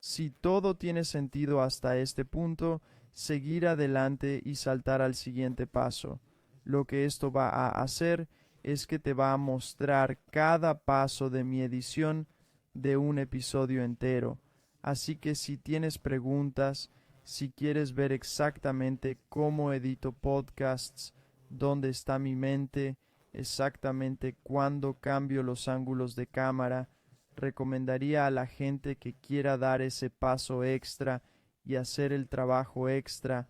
Si todo tiene sentido hasta este punto, seguir adelante y saltar al siguiente paso. Lo que esto va a hacer es que te va a mostrar cada paso de mi edición de un episodio entero. Así que si tienes preguntas, si quieres ver exactamente cómo edito podcasts, dónde está mi mente, exactamente cuándo cambio los ángulos de cámara, recomendaría a la gente que quiera dar ese paso extra y hacer el trabajo extra,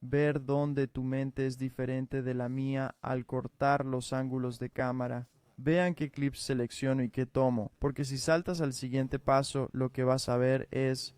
ver dónde tu mente es diferente de la mía al cortar los ángulos de cámara. Vean qué clips selecciono y qué tomo, porque si saltas al siguiente paso, lo que vas a ver es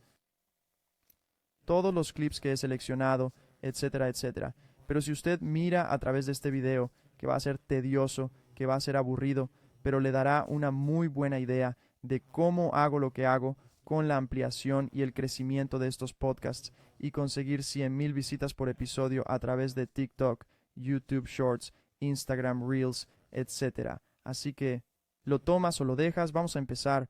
todos los clips que he seleccionado, etcétera, etcétera. Pero si usted mira a través de este video, que va a ser tedioso, que va a ser aburrido, pero le dará una muy buena idea de cómo hago lo que hago con la ampliación y el crecimiento de estos podcasts y conseguir 100,000 visitas por episodio a través de TikTok, YouTube Shorts, Instagram Reels, etcétera. Así que, ¿lo tomas o lo dejas? Vamos a empezar.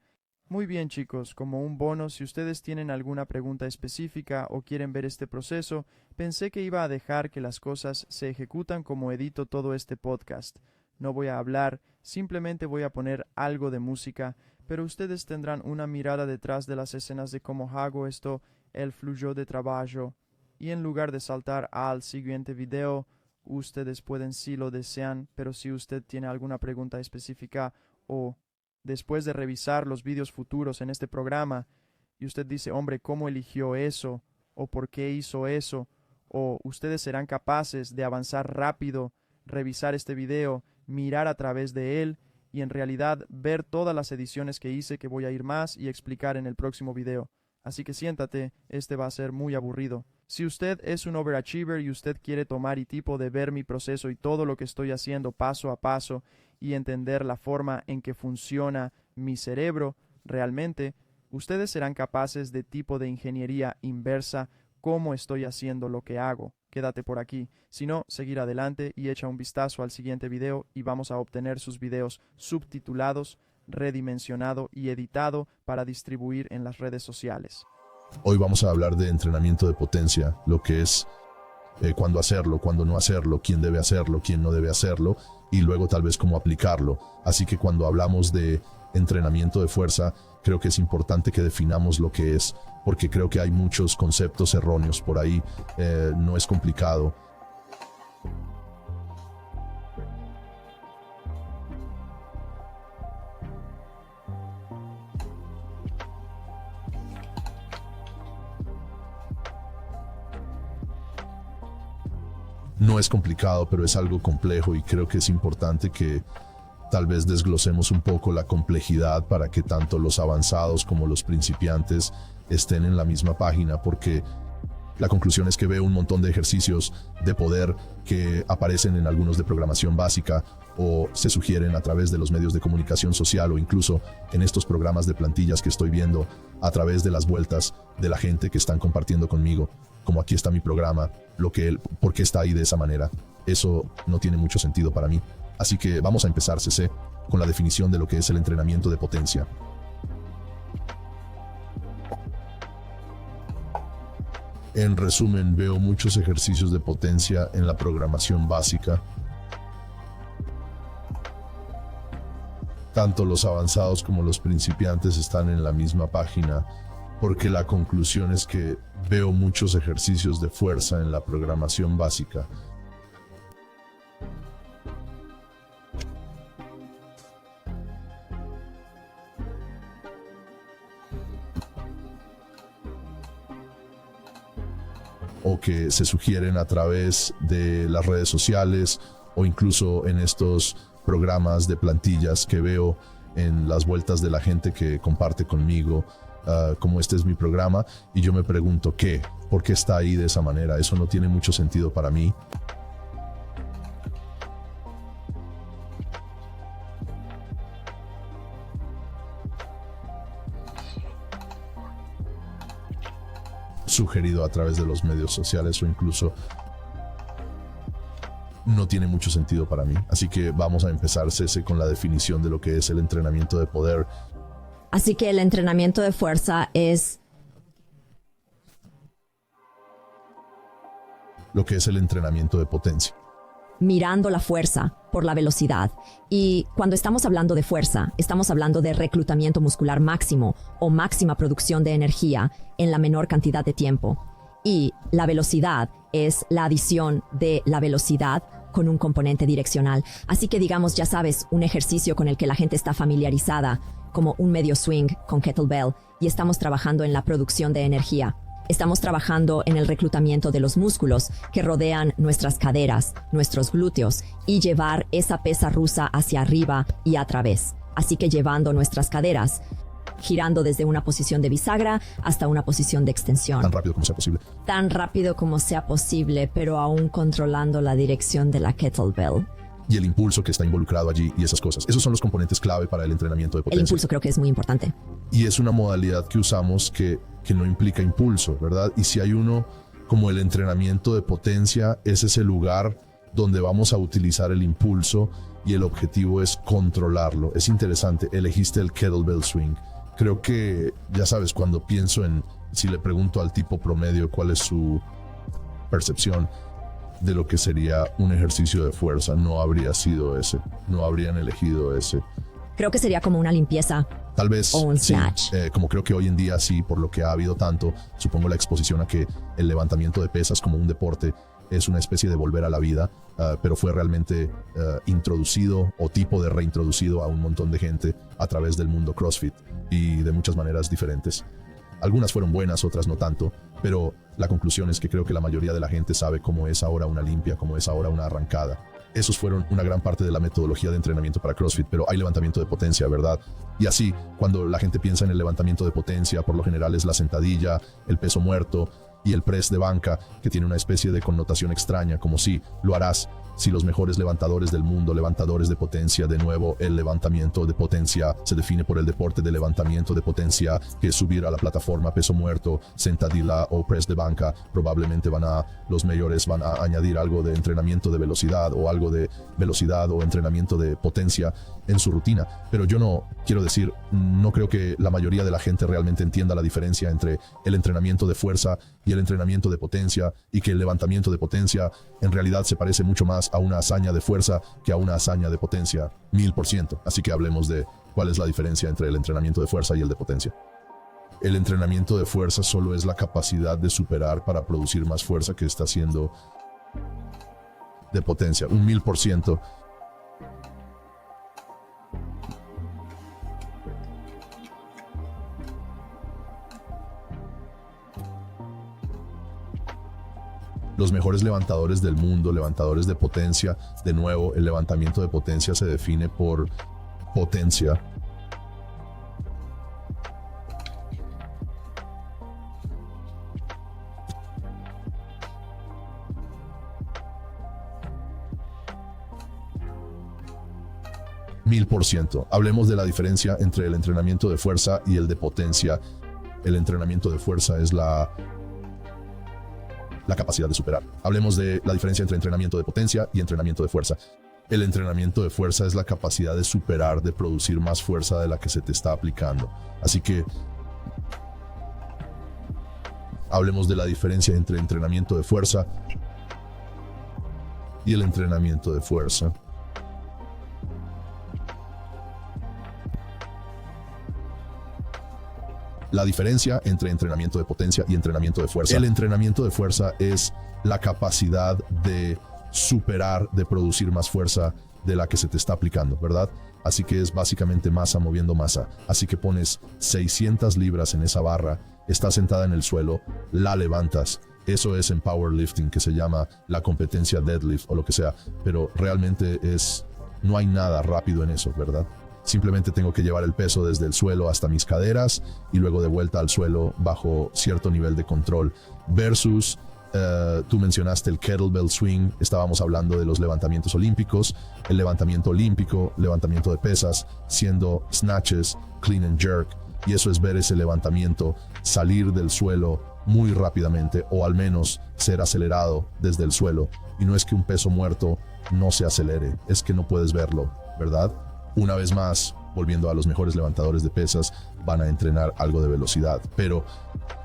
Muy bien, chicos, como un bono, si ustedes tienen alguna pregunta específica o quieren ver este proceso, pensé que iba a dejar que las cosas se ejecutan como edito todo este podcast. No voy a hablar, simplemente voy a poner algo de música, pero ustedes tendrán una mirada detrás de las escenas de cómo hago esto, el flujo de trabajo, y en lugar de saltar al siguiente video, ustedes pueden si lo desean, pero si usted tiene alguna pregunta específica o después de revisar los vídeos futuros en este programa, y usted dice, hombre, ¿cómo eligió eso? ¿O por qué hizo eso? O ustedes serán capaces de avanzar rápido, revisar este video, mirar a través de él, y en realidad ver todas las ediciones que hice que voy a ir más y explicar en el próximo video. Así que siéntate, este va a ser muy aburrido. Si usted es un overachiever y usted quiere tomar y tipo de ver mi proceso y todo lo que estoy haciendo paso a paso y entender la forma en que funciona mi cerebro realmente, ustedes serán capaces de tipo de ingeniería inversa cómo estoy haciendo lo que hago. Quédate por aquí, si no, seguir adelante y echa un vistazo al siguiente video y vamos a obtener sus videos subtitulados, redimensionado y editado para distribuir en las redes sociales. Hoy vamos a hablar de entrenamiento de potencia, lo que es cuándo hacerlo, cuándo no hacerlo, quién debe hacerlo, quién no debe hacerlo y luego tal vez cómo aplicarlo. Así que cuando hablamos de entrenamiento de fuerza, creo que es importante que definamos lo que es, porque creo que hay muchos conceptos erróneos por ahí. No es complicado. No es complicado, pero es algo complejo y creo que es importante que tal vez desglosemos un poco la complejidad para que tanto los avanzados como los principiantes estén en la misma página, porque la conclusión es que veo un montón de ejercicios de poder que aparecen en algunos de programación básica o se sugieren a través de los medios de comunicación social o incluso en estos programas de plantillas que estoy viendo a través de las vueltas de la gente que están compartiendo conmigo, como aquí está mi programa, por qué está ahí de esa manera. Eso no tiene mucho sentido para mí. Así que vamos a empezar, CC, con la definición de lo que es el entrenamiento de potencia. En resumen, veo muchos ejercicios de potencia en la programación básica. Tanto los avanzados como los principiantes están en la misma página, porque la conclusión es que veo muchos ejercicios de fuerza en la programación básica. O que se sugieren a través de las redes sociales o incluso en estos programas de plantillas que veo en las vueltas de la gente que comparte conmigo, como este es mi programa, y yo me pregunto ¿por qué está ahí de esa manera? Eso no tiene mucho sentido para mí. Sugerido a través de los medios sociales o incluso no tiene mucho sentido para mí. Así que vamos a empezar, Cece, con la definición de lo que es el entrenamiento de poder. Así que el entrenamiento de fuerza es lo que es el entrenamiento de potencia. Mirando la fuerza por la velocidad. Y cuando estamos hablando de fuerza, estamos hablando de reclutamiento muscular máximo o máxima producción de energía en la menor cantidad de tiempo. Y la velocidad es la adición de la velocidad con un componente direccional. Así que digamos, ya sabes, un ejercicio con el que la gente está familiarizada, como un medio swing con kettlebell, y estamos trabajando en la producción de energía. Estamos trabajando en el reclutamiento de los músculos que rodean nuestras caderas, nuestros glúteos, y llevar esa pesa rusa hacia arriba y a través. Así que llevando nuestras caderas, girando desde una posición de bisagra hasta una posición de extensión. Tan rápido como sea posible. Tan rápido como sea posible, pero aún controlando la dirección de la kettlebell. Y el impulso que está involucrado allí y esas cosas. Esos son los componentes clave para el entrenamiento de potencia. El impulso creo que es muy importante. Y es una modalidad que usamos que no implica impulso, ¿verdad? Y si hay uno como el entrenamiento de potencia, es ese lugar donde vamos a utilizar el impulso y el objetivo es controlarlo. Es interesante, elegiste el kettlebell swing. Creo que, ya sabes, cuando pienso en, si le pregunto al tipo promedio cuál es su percepción de lo que sería un ejercicio de fuerza, no habría sido ese, no habrían elegido ese. Creo que sería como una limpieza. Tal vez, o un sí, snatch. Como creo que hoy en día sí, por lo que ha habido tanto, supongo la exposición a que el levantamiento de pesas como un deporte es una especie de volver a la vida, pero fue realmente introducido o tipo de reintroducido a un montón de gente a través del mundo CrossFit y de muchas maneras diferentes. Algunas fueron buenas, otras no tanto, pero la conclusión es que creo que la mayoría de la gente sabe cómo es ahora una limpia, cómo es ahora una arrancada. Esos fueron una gran parte de la metodología de entrenamiento para CrossFit, pero hay levantamiento de potencia, ¿verdad? Y así, cuando la gente piensa en el levantamiento de potencia, por lo general es la sentadilla, el peso muerto y el press de banca, que tiene una especie de connotación extraña, como si lo harás. Si los mejores levantadores del mundo, levantadores de potencia, de nuevo, el levantamiento de potencia se define por el deporte de levantamiento de potencia, que es subir a la plataforma peso muerto, sentadilla o press de banca. Probablemente los mayores van a añadir algo de entrenamiento de velocidad o algo de velocidad o entrenamiento de potencia en su rutina. Pero yo no creo que la mayoría de la gente realmente entienda la diferencia entre el entrenamiento de fuerza y el entrenamiento de potencia, y que el levantamiento de potencia en realidad se parece mucho más a una hazaña de fuerza que a una hazaña de potencia, 1000%. Así que hablemos de cuál es la diferencia entre el entrenamiento de fuerza y el de potencia. El entrenamiento de fuerza solo es la capacidad de superar para producir más fuerza que está haciendo de potencia, un 1000%. Los mejores levantadores del mundo, levantadores de potencia, de nuevo, el levantamiento de potencia se define por potencia. %. Hablemos de la diferencia entre el entrenamiento de fuerza y el de potencia. El entrenamiento de fuerza es la capacidad de superar. Hablemos de la diferencia entre entrenamiento de potencia y entrenamiento de fuerza. El entrenamiento de fuerza es la capacidad de superar, de producir más fuerza de la que se te está aplicando. Así que hablemos de la diferencia entre entrenamiento de fuerza y el entrenamiento de fuerza. La diferencia entre entrenamiento de potencia y entrenamiento de fuerza. El entrenamiento de fuerza es la capacidad de superar, de producir más fuerza de la que se te está aplicando, ¿verdad? Así que es básicamente masa moviendo masa. Así que pones 600 libras en esa barra, estás sentada en el suelo, la levantas. Eso es en powerlifting, que se llama la competencia deadlift o lo que sea. Pero realmente no hay nada rápido en eso, ¿verdad? Simplemente tengo que llevar el peso desde el suelo hasta mis caderas y luego de vuelta al suelo bajo cierto nivel de control. Versus, tú mencionaste el kettlebell swing, estábamos hablando de los levantamientos olímpicos, el levantamiento olímpico, levantamiento de pesas, siendo snatches, clean and jerk, y eso es ver ese levantamiento salir del suelo muy rápidamente, o al menos ser acelerado desde el suelo. Y no es que un peso muerto no se acelere, es que no puedes verlo, ¿verdad? Una vez más, volviendo a los mejores levantadores de pesas, van a entrenar algo de velocidad. Pero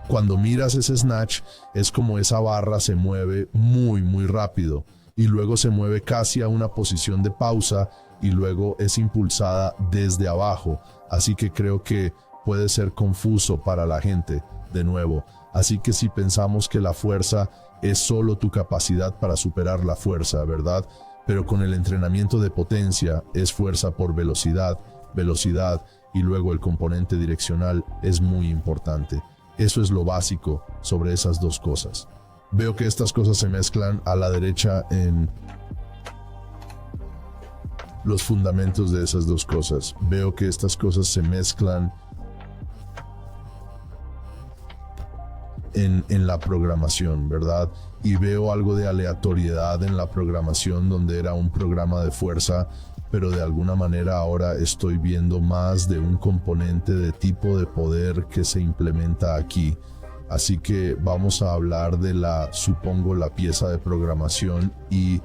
cuando miras ese snatch, es como esa barra se mueve muy, muy rápido y luego se mueve casi a una posición de pausa y luego es impulsada desde abajo. Así que creo que puede ser confuso para la gente, de nuevo. Así que si pensamos que la fuerza es solo tu capacidad para superar la fuerza, ¿verdad? Pero con el entrenamiento de potencia es fuerza por velocidad, velocidad y luego el componente direccional es muy importante. Eso es lo básico sobre esas dos cosas. Veo que estas cosas se mezclan a la derecha en los fundamentos de esas dos cosas. Veo que estas cosas se mezclan en la programación, ¿verdad? Y veo algo de aleatoriedad en la programación donde era un programa de fuerza, pero de alguna manera ahora estoy viendo más de un componente de tipo de poder que se implementa aquí. Así que vamos a hablar de supongo, la pieza de programación y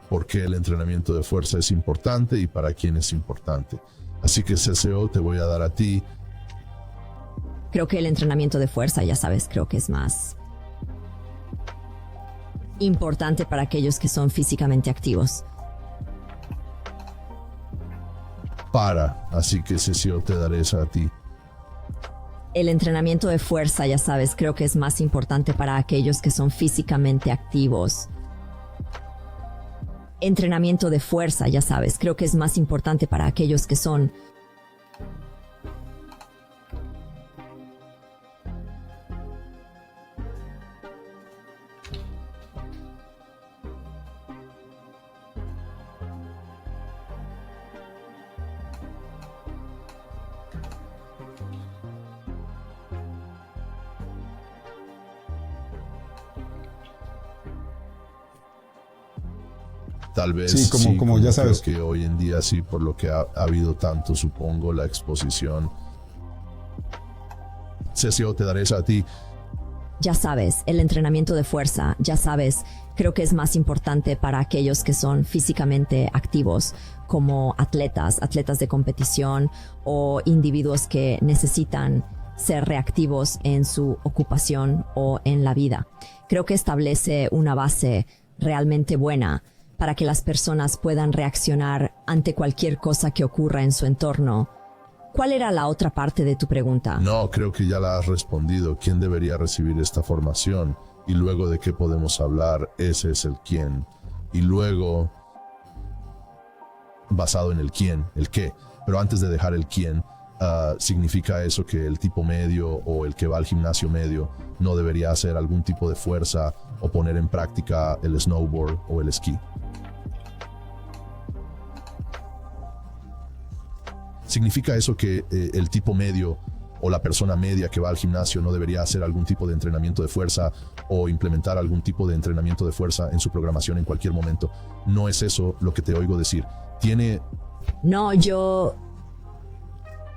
por qué el entrenamiento de fuerza es importante y para quién es importante. Así que CCO, te voy a dar a ti. Creo que el entrenamiento de fuerza, ya sabes, creo que es más importante para aquellos que son físicamente activos. Así que CCO, te daré esa a ti. El entrenamiento de fuerza, ya sabes, creo que es más importante para aquellos que son físicamente activos. Entrenamiento de fuerza, ya sabes, creo que es más importante para aquellos que son Tal vez sí, como ya sabes. Creo que hoy en día sí, por lo que ha habido tanto, supongo, la exposición. CCO, te daré esa a ti. Ya sabes, el entrenamiento de fuerza, ya sabes, creo que es más importante para aquellos que son físicamente activos, como atletas de competición o individuos que necesitan ser reactivos en su ocupación o en la vida. Creo que establece una base realmente buena para que las personas puedan reaccionar ante cualquier cosa que ocurra en su entorno. ¿Cuál era la otra parte de tu pregunta? No, creo que ya la has respondido. ¿Quién debería recibir esta formación? Y luego de qué podemos hablar, ese es el quién. Y luego, basado en el quién, el qué. Pero antes de dejar el quién, ¿significa eso que el tipo medio o el que va al gimnasio medio no debería hacer algún tipo de fuerza o poner en práctica el snowboard o el esquí? ¿Significa eso que el tipo medio o la persona media que va al gimnasio no debería hacer algún tipo de entrenamiento de fuerza o implementar algún tipo de entrenamiento de fuerza en su programación en cualquier momento? No es eso lo que te oigo decir.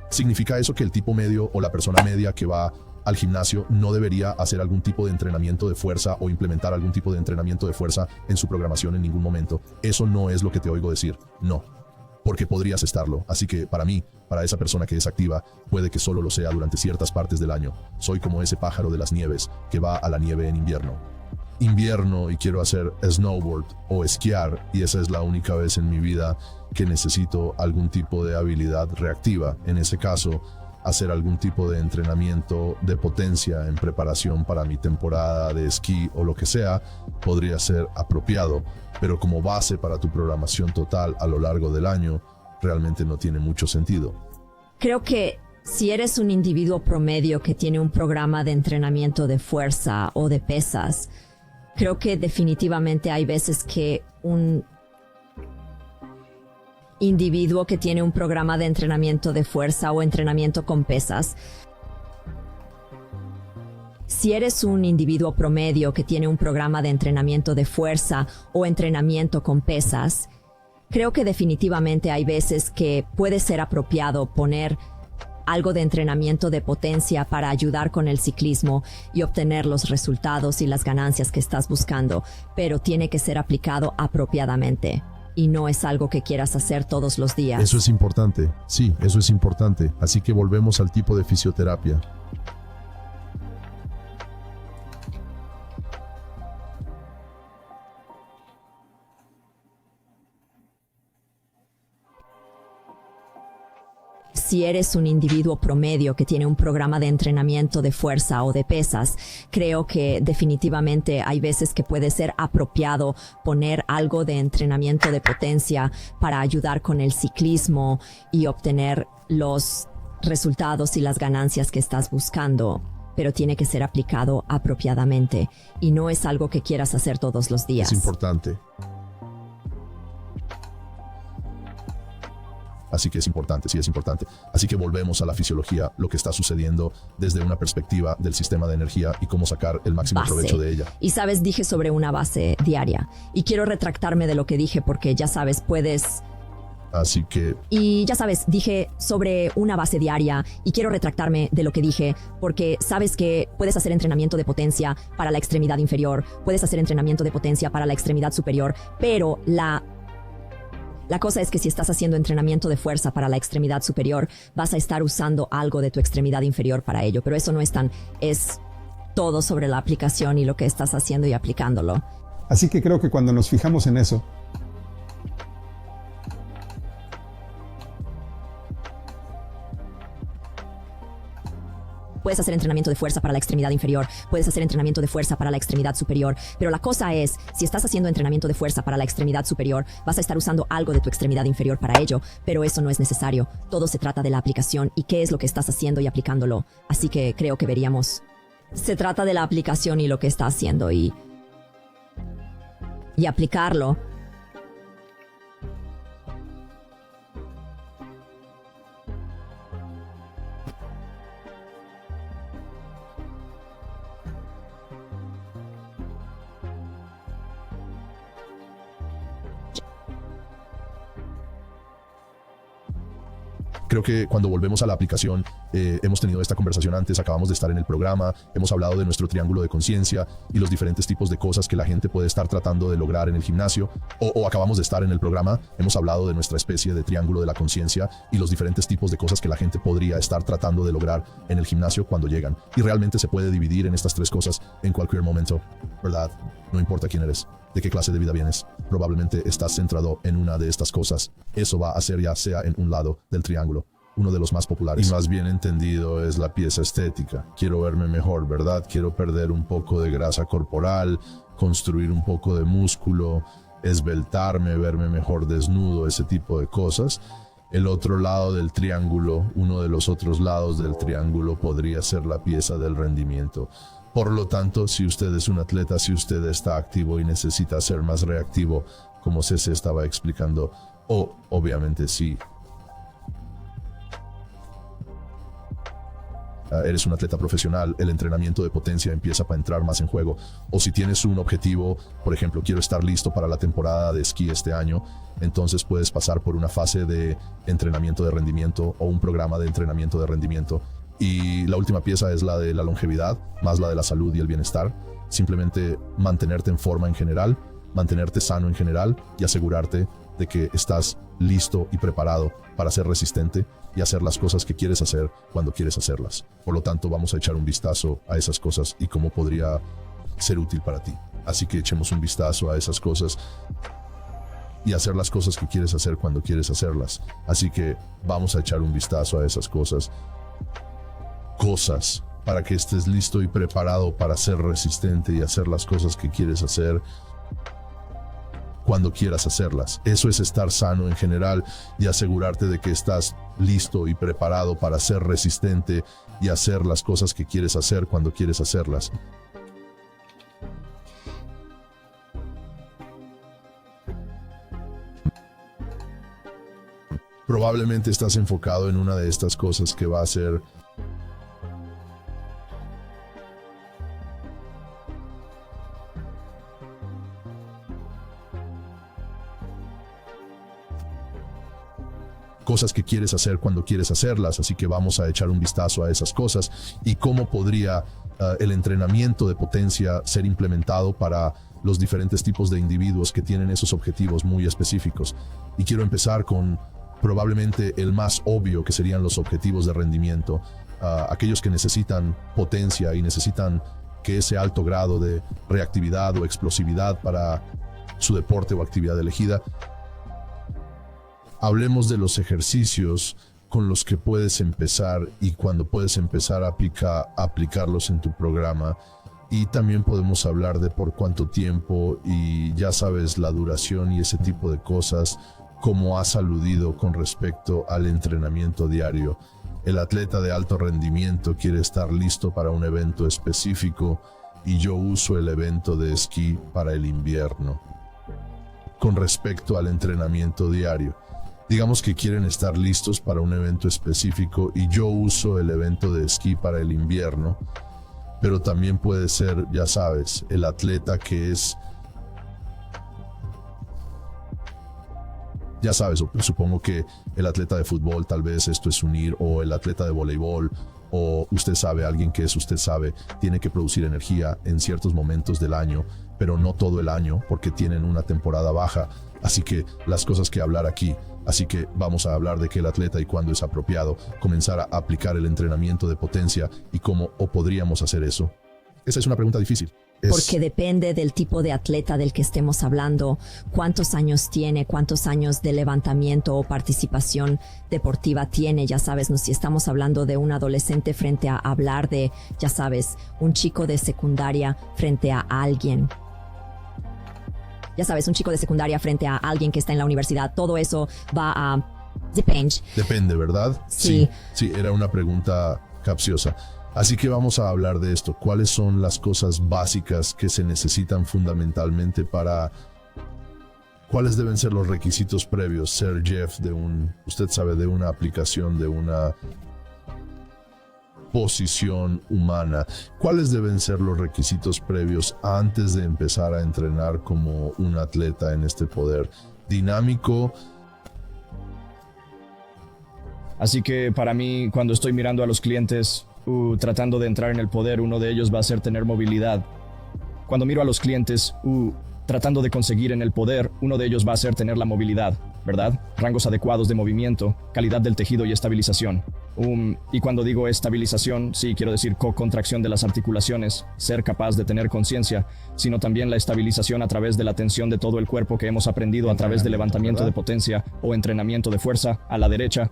¿Significa eso que el tipo medio o la persona media que va al gimnasio no debería hacer algún tipo de entrenamiento de fuerza o implementar algún tipo de entrenamiento de fuerza en su programación en ningún momento? Eso no es lo que te oigo decir. No. Porque podrías estarlo. Así que para mí, para esa persona que es activa, puede que solo lo sea durante ciertas partes del año. Soy como ese pájaro de las nieves que va a la nieve en invierno y quiero hacer snowboard o esquiar, y esa es la única vez en mi vida que necesito algún tipo de habilidad reactiva. En ese caso, hacer algún tipo de entrenamiento de potencia en preparación para mi temporada de esquí o lo que sea, podría ser apropiado, pero como base para tu programación total a lo largo del año, realmente no tiene mucho sentido. Creo que si eres un individuo promedio que tiene un programa de entrenamiento de fuerza o de pesas, creo que definitivamente hay veces que un individuo que tiene un programa de entrenamiento de fuerza o entrenamiento con pesas, si eres un individuo promedio que tiene un programa de entrenamiento de fuerza o entrenamiento con pesas, creo que definitivamente hay veces que puede ser apropiado poner algo de entrenamiento de potencia para ayudar con el ciclismo y obtener los resultados y las ganancias que estás buscando, pero tiene que ser aplicado apropiadamente. y no es algo que quieras hacer todos los días. Eso es importante, sí, eso es importante. Así que volvemos al tipo de fisioterapia. Si eres un individuo promedio que tiene un programa de entrenamiento de fuerza o de pesas, creo que definitivamente hay veces que puede ser apropiado poner algo de entrenamiento de potencia para ayudar con el ciclismo y obtener los resultados y las ganancias que estás buscando, pero tiene que ser aplicado apropiadamente y no es algo que quieras hacer todos los días. Es importante. Así que es importante, sí es importante. Así que volvemos a la fisiología, lo que está sucediendo desde una perspectiva del sistema de energía y cómo sacar el máximo provecho de ella. Y sabes, dije sobre una base diaria. Y quiero retractarme de lo que dije porque ya sabes, puedes... Así que... Y ya sabes, dije sobre una base diaria y quiero retractarme de lo que dije porque sabes que puedes hacer entrenamiento de potencia para la extremidad inferior, puedes hacer entrenamiento de potencia para la extremidad superior, pero la cosa es que si estás haciendo entrenamiento de fuerza para la extremidad superior, vas a estar usando algo de tu extremidad inferior para ello. Pero eso no es es todo sobre la aplicación y lo que estás haciendo y aplicándolo. Así que creo que cuando nos fijamos en eso, puedes hacer entrenamiento de fuerza para la extremidad inferior, puedes hacer entrenamiento de fuerza para la extremidad superior, pero la cosa es, si estás haciendo entrenamiento de fuerza para la extremidad superior, vas a estar usando algo de tu extremidad inferior para ello, pero eso no es necesario. Todo se trata de la aplicación y qué es lo que estás haciendo y aplicándolo. Así que creo que veríamos. Se trata de la aplicación y lo que está haciendo y aplicarlo. Creo que cuando volvemos a la aplicación, hemos tenido esta conversación antes, acabamos de estar en el programa, hemos hablado de nuestro triángulo de conciencia y los diferentes tipos de cosas que la gente puede estar tratando de lograr en el gimnasio, o acabamos de estar en el programa, hemos hablado de nuestra especie de triángulo de la conciencia y los diferentes tipos de cosas que la gente podría estar tratando de lograr en el gimnasio cuando llegan. Y realmente se puede dividir en estas tres cosas en cualquier momento, ¿verdad? No importa quién eres, de qué clase de vida vienes, probablemente estás centrado en una de estas cosas. Eso va a ser ya sea en un lado del triángulo, uno de los más populares. Y más bien entendido es la pieza estética. Quiero verme mejor, ¿verdad? Quiero perder un poco de grasa corporal, construir un poco de músculo, esbeltarme, verme mejor desnudo, ese tipo de cosas. El otro lado del triángulo, uno de los otros lados del triángulo podría ser la pieza del rendimiento. Por lo tanto, si usted es un atleta, si usted está activo y necesita ser más reactivo, como Cece estaba explicando, o obviamente sí, eres un atleta profesional, el entrenamiento de potencia empieza para entrar más en juego. O si tienes un objetivo, por ejemplo, quiero estar listo para la temporada de esquí este año, entonces puedes pasar por una fase de entrenamiento de rendimiento o un programa de entrenamiento de rendimiento. Y la última pieza es la de la longevidad, más la de la salud y el bienestar. Simplemente mantenerte en forma en general, mantenerte sano en general y asegurarte de que estás listo y preparado para ser resistente y hacer las cosas que quieres hacer cuando quieres hacerlas. Por lo tanto, vamos a echar un vistazo a esas cosas y cómo podría ser útil para ti. Así que echemos un vistazo a esas cosas y hacer las cosas que quieres hacer cuando quieres hacerlas. Así que vamos a echar un vistazo a esas cosas para que estés listo y preparado para ser resistente y hacer las cosas que quieres hacer cuando quieras hacerlas. Eso es estar sano en general y asegurarte de que estás listo y preparado para ser resistente y hacer las cosas que quieres hacer cuando quieres hacerlas. Probablemente estás enfocado en una de estas cosas que va a ser cosas que quieres hacer cuando quieres hacerlas, así que vamos a echar un vistazo a esas cosas y cómo podría el entrenamiento de potencia ser implementado para los diferentes tipos de individuos que tienen esos objetivos muy específicos. Y quiero empezar con probablemente el más obvio, que serían los objetivos de rendimiento. Aquellos que necesitan potencia y necesitan que ese alto grado de reactividad o explosividad para su deporte o actividad elegida. Hablemos de los ejercicios con los que puedes empezar y cuando puedes empezar a aplicarlos en tu programa. Y también podemos hablar de por cuánto tiempo y ya sabes la duración y ese tipo de cosas, como has aludido con respecto al entrenamiento diario. El atleta de alto rendimiento quiere estar listo para un evento específico y yo uso el evento de esquí para el invierno. Con respecto al entrenamiento diario, digamos que quieren estar listos para un evento específico y yo uso el evento de esquí para el invierno, pero también puede ser, ya sabes, el atleta que es, ya sabes, supongo que el atleta de fútbol, tal vez esto es unir, o el atleta de voleibol, o usted sabe, alguien que es, usted sabe, tiene que producir energía en ciertos momentos del año, pero no todo el año, porque tienen una temporada baja. Así que las cosas que hablar aquí, así que vamos a hablar de que el atleta y cuándo es apropiado comenzar a aplicar el entrenamiento de potencia y cómo o podríamos hacer eso. Esa es una pregunta difícil. Porque depende del tipo de atleta del que estemos hablando, cuántos años tiene, cuántos años de levantamiento o participación deportiva tiene, ya sabes, no si estamos hablando de un adolescente frente a hablar de, ya sabes, un chico de secundaria frente a alguien. Ya sabes, un chico de secundaria frente a alguien que está en la universidad, todo eso va a... Depende, ¿verdad? Sí. Sí, era una pregunta capciosa. Así que vamos a hablar de esto. ¿Cuáles son las cosas básicas que se necesitan fundamentalmente para... ¿Cuáles deben ser los requisitos previos? Ser Jeff de usted sabe, de una aplicación, de una posición humana. ¿Cuáles deben ser los requisitos previos antes de empezar a entrenar como un atleta en este poder dinámico? Así que para mí, cuando estoy mirando a los clientes tratando de entrar en el poder, uno de ellos va a ser tener movilidad. Cuando miro a los clientes tratando de conseguir en el poder, uno de ellos va a ser tener la movilidad, ¿verdad? Rangos adecuados de movimiento, calidad del tejido y estabilización. Y cuando digo estabilización, sí quiero decir contracción de las articulaciones, ser capaz de tener conciencia, sino también la estabilización a través de la tensión de todo el cuerpo que hemos aprendido a través de levantamiento de potencia o entrenamiento de fuerza a la derecha,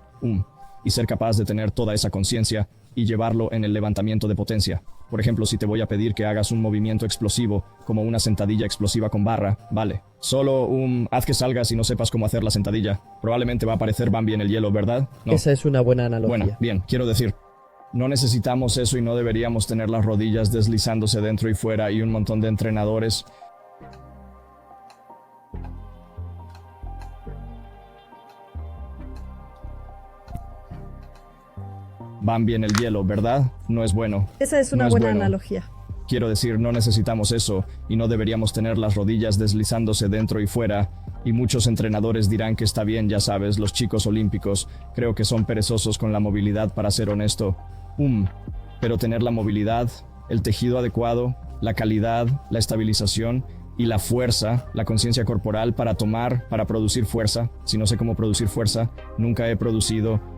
y ser capaz de tener toda esa conciencia y llevarlo en el levantamiento de potencia. Por ejemplo, si te voy a pedir que hagas un movimiento explosivo, como una sentadilla explosiva con barra, vale. Solo haz que salgas y no sepas cómo hacer la sentadilla. Probablemente va a aparecer Bambi en el hielo, ¿verdad? No. Esa es una buena analogía. Bueno, bien, quiero decir, no necesitamos eso y no deberíamos tener las rodillas deslizándose dentro y fuera y un montón de entrenadores. Bambi en el hielo, ¿verdad? No es bueno. Esa es una buena analogía. Quiero decir, no necesitamos eso y no deberíamos tener las rodillas deslizándose dentro y fuera. Y muchos entrenadores dirán que está bien, ya sabes, los chicos olímpicos. Creo que son perezosos con la movilidad, para ser honesto. Pero tener la movilidad, el tejido adecuado, la calidad, la estabilización y la fuerza, la conciencia corporal para producir fuerza. Si no sé cómo producir fuerza, nunca he producido.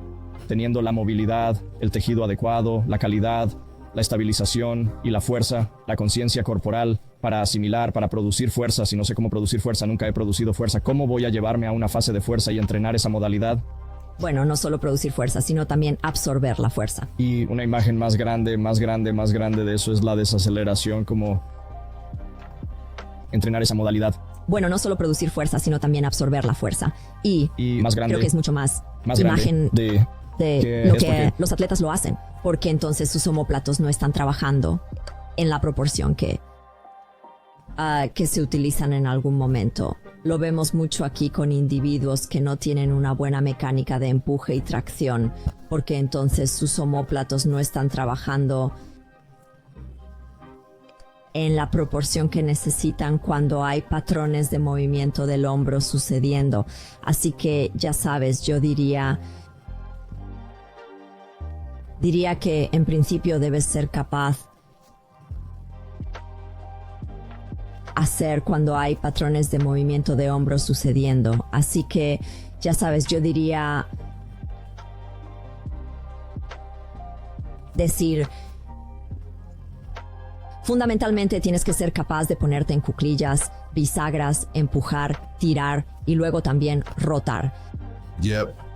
Teniendo la movilidad, el tejido adecuado, la calidad, la estabilización y la fuerza, la conciencia corporal para asimilar, para producir fuerza. Si no sé cómo producir fuerza, nunca he producido fuerza. ¿Cómo voy a llevarme a una fase de fuerza y entrenar esa modalidad? Bueno, no solo producir fuerza, sino también absorber la fuerza. Y una imagen más grande de eso es la desaceleración, como entrenar esa modalidad. Bueno, no solo producir fuerza, sino también absorber la fuerza. Y más grande, creo que es mucho más imagen de lo que porque los atletas lo hacen, porque entonces sus omóplatos no están trabajando en la proporción que se utilizan en algún momento. Lo vemos mucho aquí con individuos que no tienen una buena mecánica de empuje y tracción, porque entonces sus omóplatos no están trabajando en la proporción que necesitan cuando hay patrones de movimiento del hombro sucediendo. Así que ya sabes, yo diría que en principio debes ser capaz hacer cuando hay patrones de movimiento de hombros sucediendo. Así que, ya sabes, yo diría decir, fundamentalmente tienes que ser capaz de ponerte en cuclillas, bisagras, empujar, tirar y luego también rotar. Yep.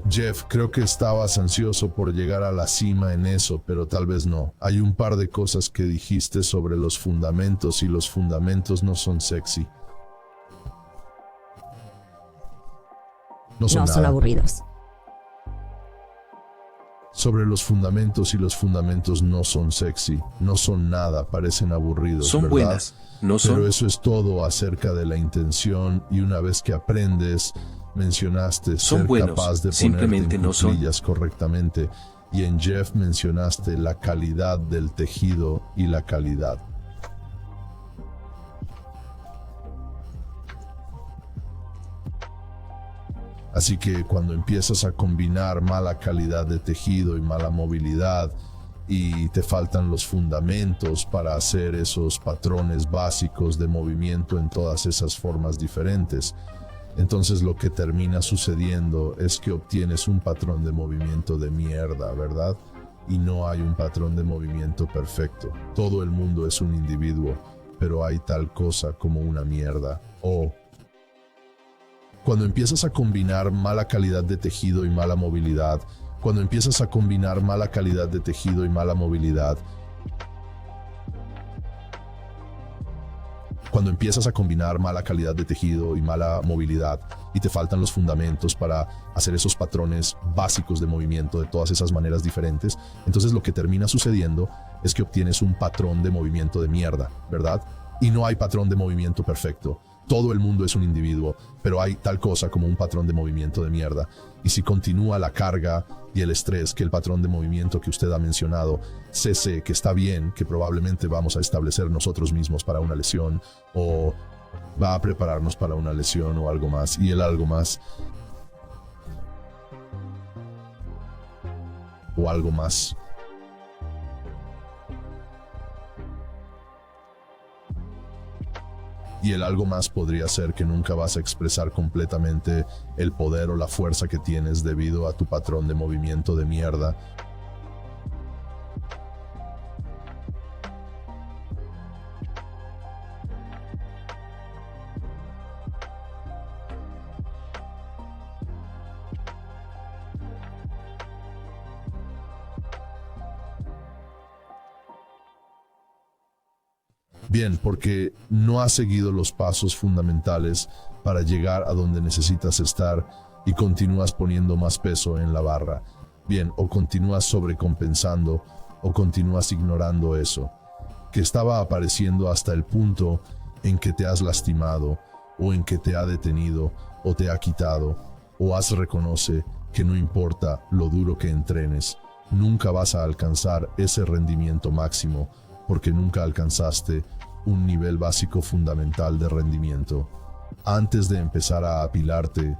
Jeff, creo que estabas ansioso por llegar a la cima en eso, pero tal vez no. Hay un par de cosas que dijiste sobre los fundamentos y los fundamentos no son sexy. No son son aburridos. Sobre los fundamentos y los fundamentos no son sexy, no son nada, parecen aburridos. Son ¿verdad? buenas, no son. Pero eso es todo acerca de la intención y una vez que aprendes, mencionaste Son ser buenos, capaz de simplemente ponerte en no son. cuclillas correctamente y en Jeff mencionaste la calidad del tejido y la calidad. Así que cuando empiezas a combinar mala calidad de tejido y mala movilidad y te faltan los fundamentos para hacer esos patrones básicos de movimiento en todas esas formas diferentes, entonces lo que termina sucediendo es que obtienes un patrón de movimiento de mierda, ¿verdad? Y no hay un patrón de movimiento perfecto. Todo el mundo es un individuo, pero hay tal cosa como una mierda. Cuando empiezas a combinar mala calidad de tejido y mala movilidad, cuando empiezas a combinar mala calidad de tejido y mala movilidad, cuando empiezas a combinar mala calidad de tejido y mala movilidad y te faltan los fundamentos para hacer esos patrones básicos de movimiento de todas esas maneras diferentes, entonces lo que termina sucediendo es que obtienes un patrón de movimiento de mierda, ¿verdad? Y no hay patrón de movimiento perfecto. Todo el mundo es un individuo, pero hay tal cosa como un patrón de movimiento de mierda. Y si continúa la carga y el estrés que el patrón de movimiento que usted ha mencionado, sé que está bien, que probablemente vamos a establecer nosotros mismos para una lesión o va a prepararnos para una lesión o algo más. Y el algo más o algo más. Y el algo más podría ser que nunca vas a expresar completamente el poder o la fuerza que tienes debido a tu patrón de movimiento de mierda. Bien, porque no has seguido los pasos fundamentales para llegar a donde necesitas estar y continúas poniendo más peso en la barra. Bien, o continúas sobrecompensando o continúas ignorando eso, que estaba apareciendo hasta el punto en que te has lastimado o en que te ha detenido o te ha quitado o reconoce que no importa lo duro que entrenes, nunca vas a alcanzar ese rendimiento máximo porque nunca alcanzaste un nivel básico fundamental de rendimiento. Antes de empezar a apilarte,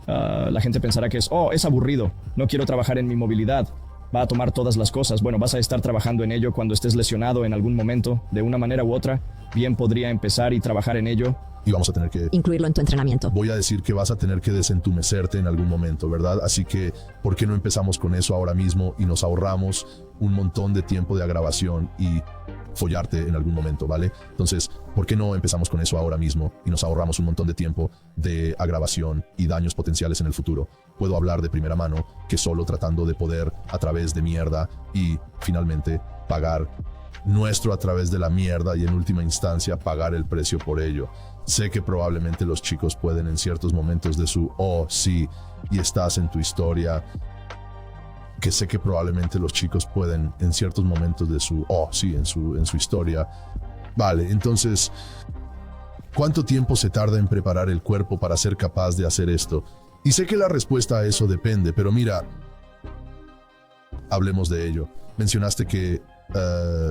la gente pensará que es aburrido, no quiero trabajar en mi movilidad, va a tomar todas las cosas. Bueno, vas a estar trabajando en ello cuando estés lesionado en algún momento, de una manera u otra. Bien podría empezar y trabajar en ello. y vamos a tener que... incluirlo en tu entrenamiento. Voy a decir que vas a tener que desentumecerte en algún momento, ¿verdad? Así que, ¿por qué no empezamos con eso ahora mismo y nos ahorramos un montón de tiempo de agravación y follarte en algún momento, ¿vale? Entonces, ¿por qué no empezamos con eso ahora mismo y nos ahorramos un montón de tiempo de agravación y daños potenciales en el futuro? Puedo hablar de primera mano que solo tratando de poder a través de mierda y finalmente pagar nuestro a través de la mierda y en última instancia pagar el precio por ello. Sé que probablemente los chicos pueden en ciertos momentos de su sí, y estás en tu historia, que sé que probablemente los chicos pueden en ciertos momentos de su sí, en su historia. Vale, entonces, ¿cuánto tiempo se tarda en preparar el cuerpo para ser capaz de hacer esto? Y sé que la respuesta a eso depende, pero mira, hablemos de ello. Mencionaste que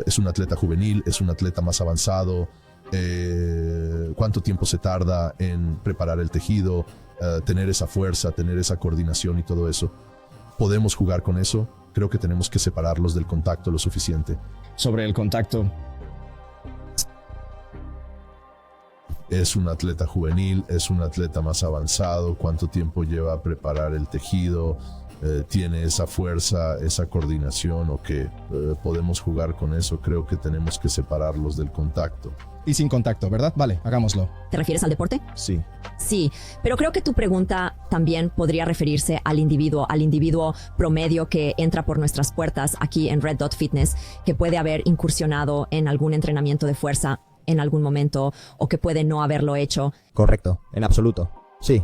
es un atleta juvenil, es un atleta más avanzado. ¿Cuánto tiempo se tarda en preparar el tejido, tener esa fuerza, tener esa coordinación y todo eso? ¿Podemos jugar con eso? Creo que tenemos que separarlos del contacto lo suficiente. Sobre el contacto, ¿Es un atleta juvenil? ¿Es un atleta más avanzado? ¿Cuánto tiempo lleva a preparar el tejido? ¿Tiene esa fuerza, esa coordinación o qué? Podemos jugar con eso. Creo que tenemos que separarlos del contacto. Y sin contacto, ¿verdad? Vale, hagámoslo. ¿Te refieres al deporte? Sí. Sí, pero creo que tu pregunta también podría referirse al individuo promedio que entra por nuestras puertas aquí en Red Dot Fitness, que puede haber incursionado en algún entrenamiento de fuerza en algún momento o que puede no haberlo hecho. Correcto, en absoluto. Sí,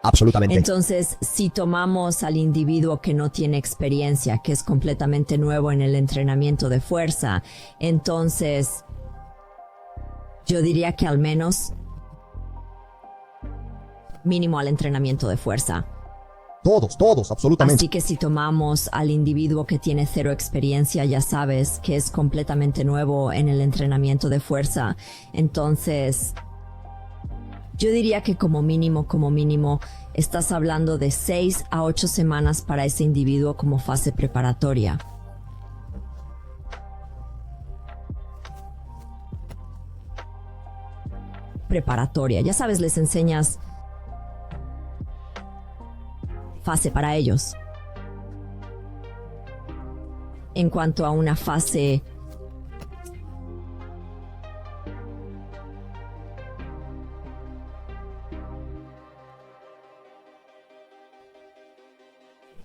absolutamente. Entonces, si tomamos al individuo que no tiene experiencia, que es completamente nuevo en el entrenamiento de fuerza, entonces yo diría que al menos mínimo al entrenamiento de fuerza. Todos, absolutamente. Así que si tomamos al individuo que tiene cero experiencia, ya sabes, que es completamente nuevo en el entrenamiento de fuerza, entonces yo diría que como mínimo, estás hablando de 6 a 8 semanas para ese individuo como fase preparatoria. Ya sabes, les enseñas fase para ellos. En cuanto a una fase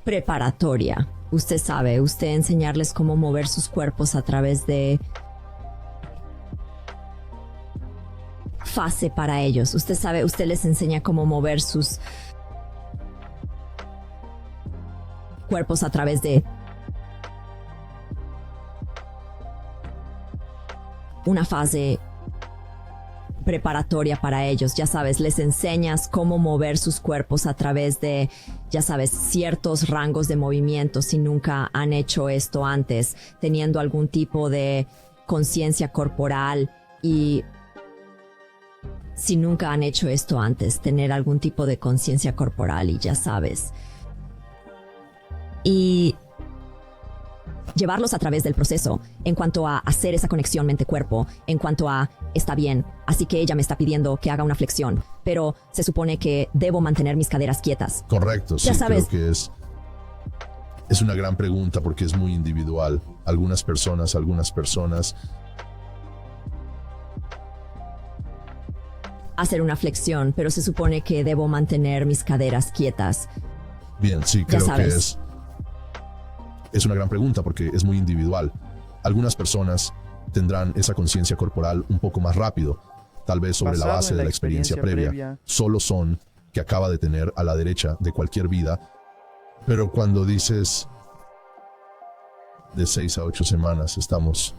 preparatoria, usted sabe, usted enseñarles cómo mover sus cuerpos a través de fase para ellos. Usted sabe, usted les enseña cómo mover sus cuerpos a través de una fase preparatoria para ellos. Ya sabes, les enseñas cómo mover sus cuerpos a través de, ya sabes, ciertos rangos de movimiento si nunca han hecho esto antes, teniendo algún tipo de conciencia corporal y si nunca han hecho esto antes, tener algún tipo de conciencia corporal y ya sabes. Y llevarlos a través del proceso en cuanto a hacer esa conexión mente-cuerpo, en cuanto a, está bien, así que ella me está pidiendo que haga una flexión, pero se supone que debo mantener mis caderas quietas. Correcto, sí, Ya sabes. creo que es una gran pregunta porque es muy individual. Algunas personas Hacer una flexión, pero se supone que debo mantener mis caderas quietas. Bien, sí, Ya creo que sabes. es una gran pregunta porque es muy individual. Algunas personas tendrán esa conciencia corporal un poco más rápido, tal vez sobre la Basado base en de la la experiencia previa. Solo son que acaba de tener a la derecha de cualquier vida. Pero cuando dices de 6 a 8 semanas, estamos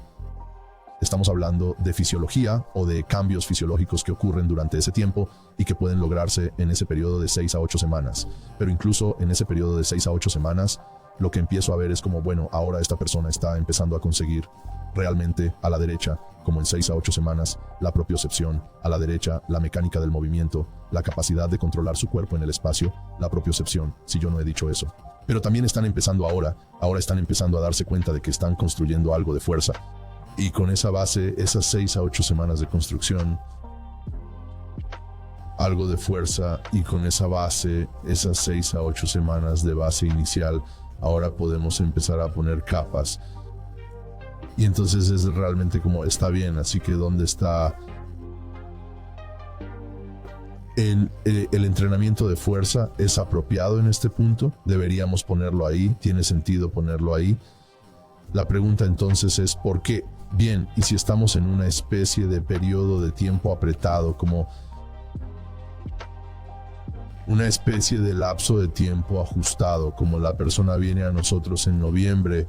hablando de fisiología o de cambios fisiológicos que ocurren durante ese tiempo y que pueden lograrse en ese periodo de 6 a 8 semanas. Pero incluso en ese periodo de 6 a 8 semanas, lo que empiezo a ver es como, bueno, ahora esta persona está empezando a conseguir realmente a la derecha, como en 6 a 8 semanas, la propiocepción, a la derecha, la mecánica del movimiento, la capacidad de controlar su cuerpo en el espacio, la propiocepción, si yo no he dicho eso. Pero también están empezando ahora están empezando a darse cuenta de que están construyendo algo de fuerza. Y con esa base, esas 6 a 8 semanas de construcción, algo de fuerza, y con esa base, esas 6 a 8 semanas de base inicial, ahora podemos empezar a poner capas. Y entonces es realmente como, está bien, así que ¿dónde está el entrenamiento de fuerza? ¿Es apropiado en este punto? ¿Deberíamos ponerlo ahí? ¿Tiene sentido ponerlo ahí? La pregunta entonces es ¿por qué? Bien, y si estamos en una especie de periodo de tiempo apretado, como una especie de lapso de tiempo ajustado, como la persona viene a nosotros en noviembre,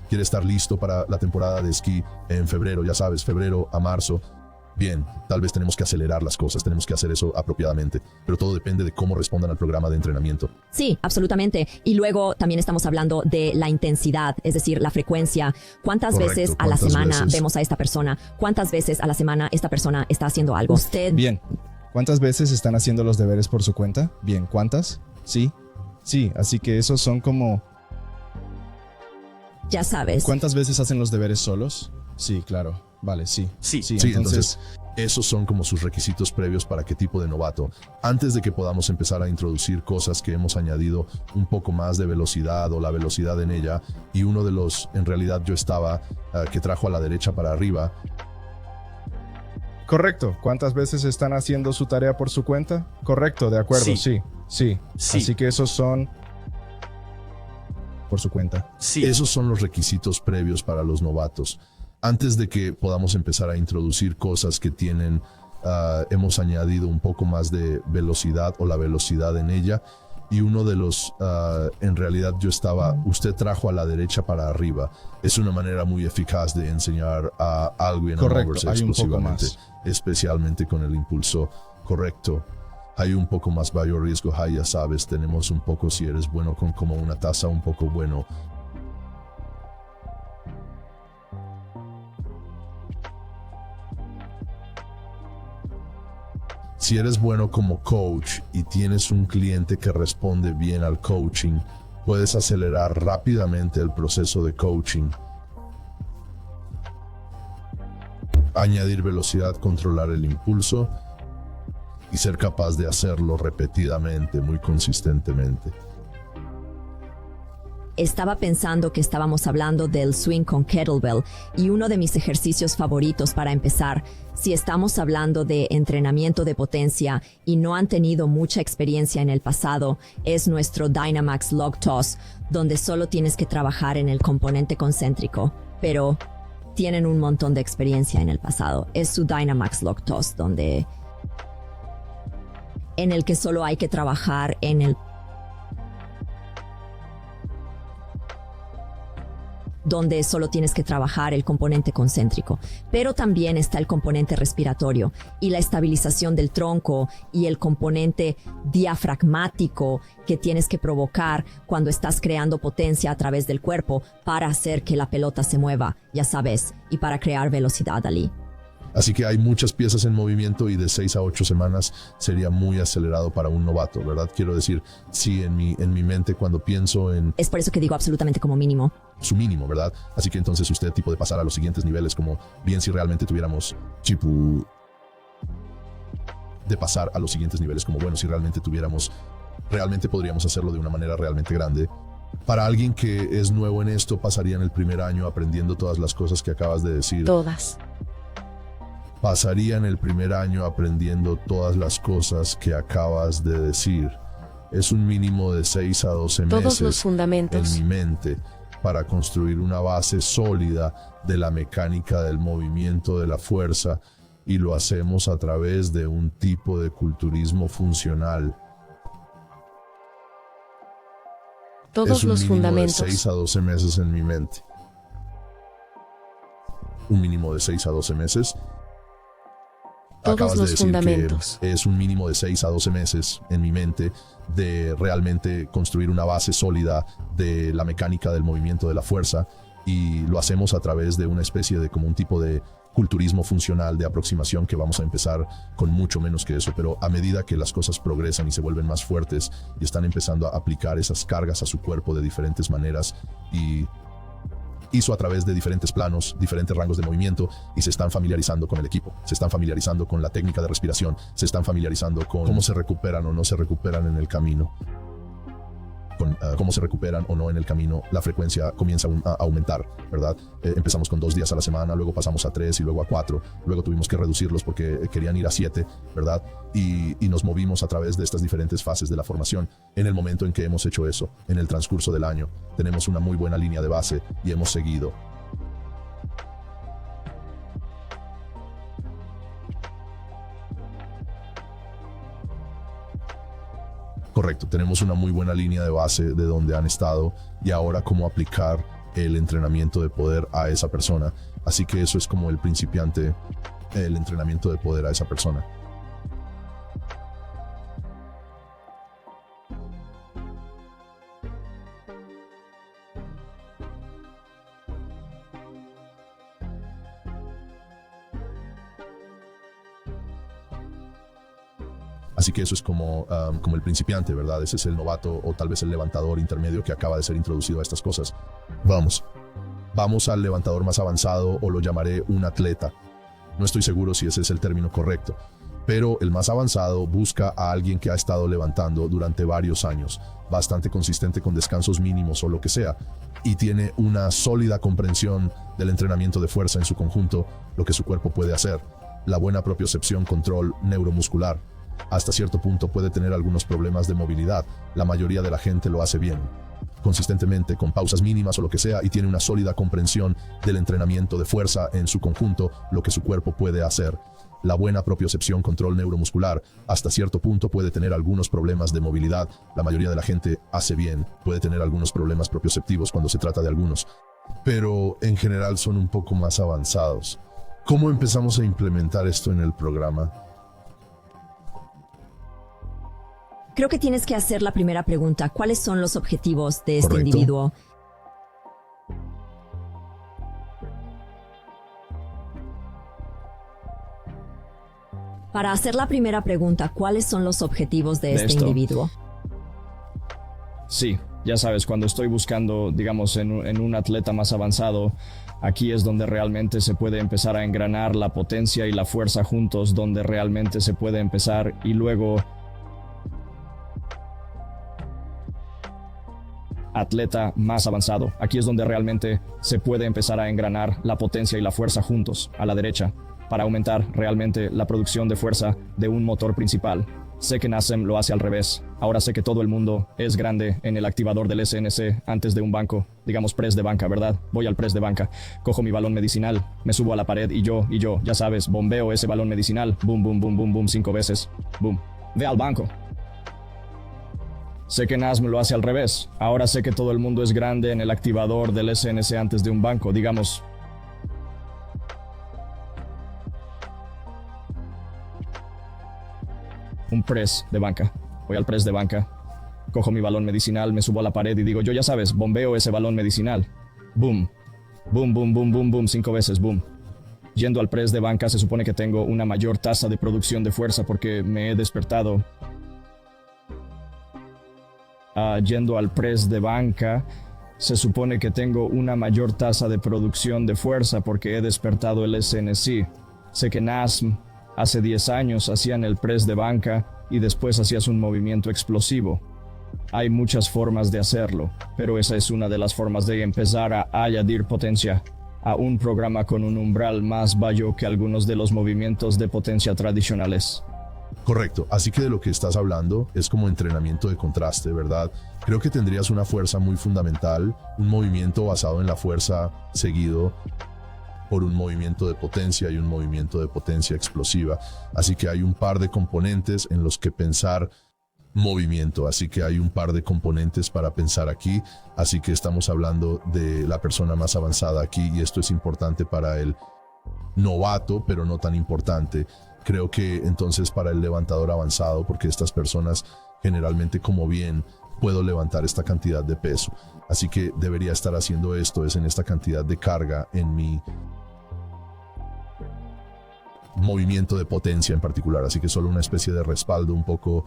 quiere estar listo para la temporada de esquí en febrero, ya sabes, febrero a marzo. Bien, tal vez tenemos que acelerar las cosas, tenemos que hacer eso apropiadamente, pero todo depende de cómo respondan al programa de entrenamiento. Sí, absolutamente. Y luego también estamos hablando de la intensidad, es decir, la frecuencia. ¿Cuántas Correcto, veces a la ¿cuántas semana veces? vemos a esta persona? ¿Cuántas veces a la semana esta persona está haciendo algo? Usted... Bien. ¿Cuántas veces están haciendo los deberes por su cuenta? Bien, ¿cuántas? Sí. Sí, así que esos son como Ya sabes. ¿Cuántas veces hacen los deberes solos? Sí, claro. Vale, sí. Sí. Sí, entonces esos son como sus requisitos previos para qué tipo de novato. Antes de que podamos empezar a introducir cosas que hemos añadido un poco más de velocidad o la velocidad en ella, y uno de los, en realidad yo estaba, que trajo a la derecha para arriba. Correcto. ¿Cuántas veces están haciendo su tarea por su cuenta? Correcto, de acuerdo, Sí. sí. Así que esos son por su cuenta. Sí. Esos son los requisitos previos para los novatos. Antes de que podamos empezar a introducir cosas que tienen, hemos añadido un poco más de velocidad o la velocidad en ella. Y uno de los, en realidad yo estaba, usted trajo a la derecha para arriba. Es una manera muy eficaz de enseñar a alguien a Correcto, moverse hay un poco explosivamente, más. especialmente con el impulso correcto. Hay un poco más bajo riesgo, ya sabes, tenemos un poco, si eres bueno con como una tasa, un poco bueno. Si eres bueno como coach y tienes un cliente que responde bien al coaching, puedes acelerar rápidamente el proceso de coaching. Añadir velocidad, controlar el impulso y ser capaz de hacerlo repetidamente, muy consistentemente. Estaba pensando que estábamos hablando del swing con kettlebell y uno de mis ejercicios favoritos para empezar, si estamos hablando de entrenamiento de potencia y no han tenido mucha experiencia en el pasado, es nuestro Dynamax Log Toss, donde solo tienes que trabajar en el componente concéntrico, pero tienen un montón de experiencia en el pasado. Es su Dynamax Log Toss, en el que solo hay que trabajar en el donde solo tienes que trabajar el componente concéntrico, pero también está el componente respiratorio y la estabilización del tronco y el componente diafragmático que tienes que provocar cuando estás creando potencia a través del cuerpo para hacer que la pelota se mueva, ya sabes, y para crear velocidad allí. Así que hay muchas piezas en movimiento y de 6 a 8 semanas sería muy acelerado para un novato, ¿verdad? Quiero decir, sí, en mi mente cuando pienso en Es por eso que digo absolutamente como mínimo. su mínimo, ¿verdad? Así que entonces usted tipo de pasar a los siguientes niveles, como bien si realmente tuviéramos tipo de pasar a los siguientes niveles, como bueno, si realmente tuviéramos, realmente podríamos hacerlo de una manera realmente grande. Para alguien que es nuevo en esto, pasaría en el primer año aprendiendo todas las cosas que acabas de decir. Todas. Pasaría en el primer año aprendiendo todas las cosas que acabas de decir. Es un mínimo de 6 a 12 Todos meses los fundamentos. en mi mente para construir una base sólida de la mecánica del movimiento de la fuerza, y lo hacemos a través de un tipo de culturismo funcional. Todos Es un los mínimo fundamentos. de 6 a 12 meses en mi mente. Un mínimo de 6 a 12 meses. Todos Acabas de los decir fundamentos. que es un mínimo de 6 a 12 meses en mi mente de realmente construir una base sólida de la mecánica del movimiento de la fuerza, y lo hacemos a través de una especie de como un tipo de culturismo funcional de aproximación que vamos a empezar con mucho menos que eso, pero a medida que las cosas progresan y se vuelven más fuertes y están empezando a aplicar esas cargas a su cuerpo de diferentes maneras, y hizo a través de diferentes planos, diferentes rangos de movimiento, y se están familiarizando con el equipo, se están familiarizando con la técnica de respiración, se están familiarizando con cómo se recuperan o no se recuperan en el camino, con cómo se recuperan o no en el camino. La frecuencia comienza a aumentar, ¿verdad? Empezamos con 2 días a la semana, luego pasamos a 3 y luego a 4, luego tuvimos que reducirlos porque querían ir a 7, ¿verdad? Y nos movimos a través de estas diferentes fases de la formación. En el momento en que hemos hecho eso, en el transcurso del año, tenemos una muy buena línea de base y hemos seguido. Correcto, tenemos una muy buena línea de base de donde han estado y ahora cómo aplicar el entrenamiento de poder a esa persona. Así que eso es como el principiante, el entrenamiento de poder a esa persona. Así que eso es como el principiante, ¿verdad? Ese es el novato o tal vez el levantador intermedio que acaba de ser introducido a estas cosas. Vamos. vamos al levantador más avanzado o lo llamaré un atleta. No estoy seguro si ese es el término correcto, pero el más avanzado busca a alguien que ha estado levantando durante varios años, bastante consistente con descansos mínimos o lo que sea, y tiene una sólida comprensión del entrenamiento de fuerza en su conjunto, lo que su cuerpo puede hacer, la buena propiocepción, control neuromuscular. Hasta cierto punto puede tener algunos problemas de movilidad, la mayoría de la gente lo hace bien, consistentemente, con pausas mínimas o lo que sea, y tiene una sólida comprensión del entrenamiento de fuerza en su conjunto, lo que su cuerpo puede hacer. La buena propiocepción, control neuromuscular, hasta cierto punto puede tener algunos problemas de movilidad, la mayoría de la gente hace bien, puede tener algunos problemas propioceptivos cuando se trata de algunos, pero en general son un poco más avanzados. ¿Cómo empezamos a implementar esto en el programa? Creo que tienes que hacer la primera pregunta. ¿Cuáles son los objetivos de este Correcto. individuo? Para hacer la primera pregunta, ¿cuáles son los objetivos de este esto. individuo? Sí, ya sabes, cuando estoy buscando, digamos, en un atleta más avanzado, aquí es donde realmente se puede empezar a engranar la potencia y la fuerza juntos, donde realmente se puede empezar y luego atleta más avanzado. Aquí es donde realmente se puede empezar a engranar la potencia y la fuerza juntos, a la derecha, para aumentar realmente la producción de fuerza de un motor principal. Sé que Nasem lo hace al revés. Ahora sé que todo el mundo es grande en el activador del SNC antes de un banco. Digamos press de banca, ¿verdad? Voy al press de banca. Cojo mi balón medicinal. Me subo a la pared y yo, ya sabes, bombeo ese balón medicinal. Boom, boom, boom, boom, boom, 5 veces. Boom. Ve al banco. Sé que Nasm lo hace al revés. Ahora sé que todo el mundo es grande en el activador del SNC antes de un banco. Digamos, un press de banca. Voy al press de banca. Cojo mi balón medicinal, me subo a la pared y digo, yo ya sabes, bombeo ese balón medicinal. Boom. Boom, boom, boom, boom, boom, 5 veces, boom. Yendo al press de banca se supone que tengo una mayor tasa de producción de fuerza porque me he despertado. Yendo al press de banca se supone que tengo una mayor tasa de producción de fuerza porque he despertado el SNC. Sé que Nasm hace 10 años hacían el press de banca y después hacías un movimiento explosivo. Hay muchas formas de hacerlo, pero esa es una de las formas de empezar a añadir potencia a un programa con un umbral más bajo que algunos de los movimientos de potencia tradicionales. Correcto, así que de lo que estás hablando es como entrenamiento de contraste, ¿verdad? Creo que tendrías una fuerza muy fundamental, un movimiento basado en la fuerza seguido por un movimiento de potencia y un movimiento de potencia explosiva. Así que hay un par de componentes en los que pensar movimiento, así que hay un par de componentes para pensar aquí, así que estamos hablando de la persona más avanzada aquí y esto es importante para el novato, pero no tan importante. Creo que entonces para el levantador avanzado, porque estas personas generalmente como bien puedo levantar esta cantidad de peso, así que debería estar haciendo esto, es en esta cantidad de carga en mi movimiento de potencia en particular, así que solo una especie de respaldo un poco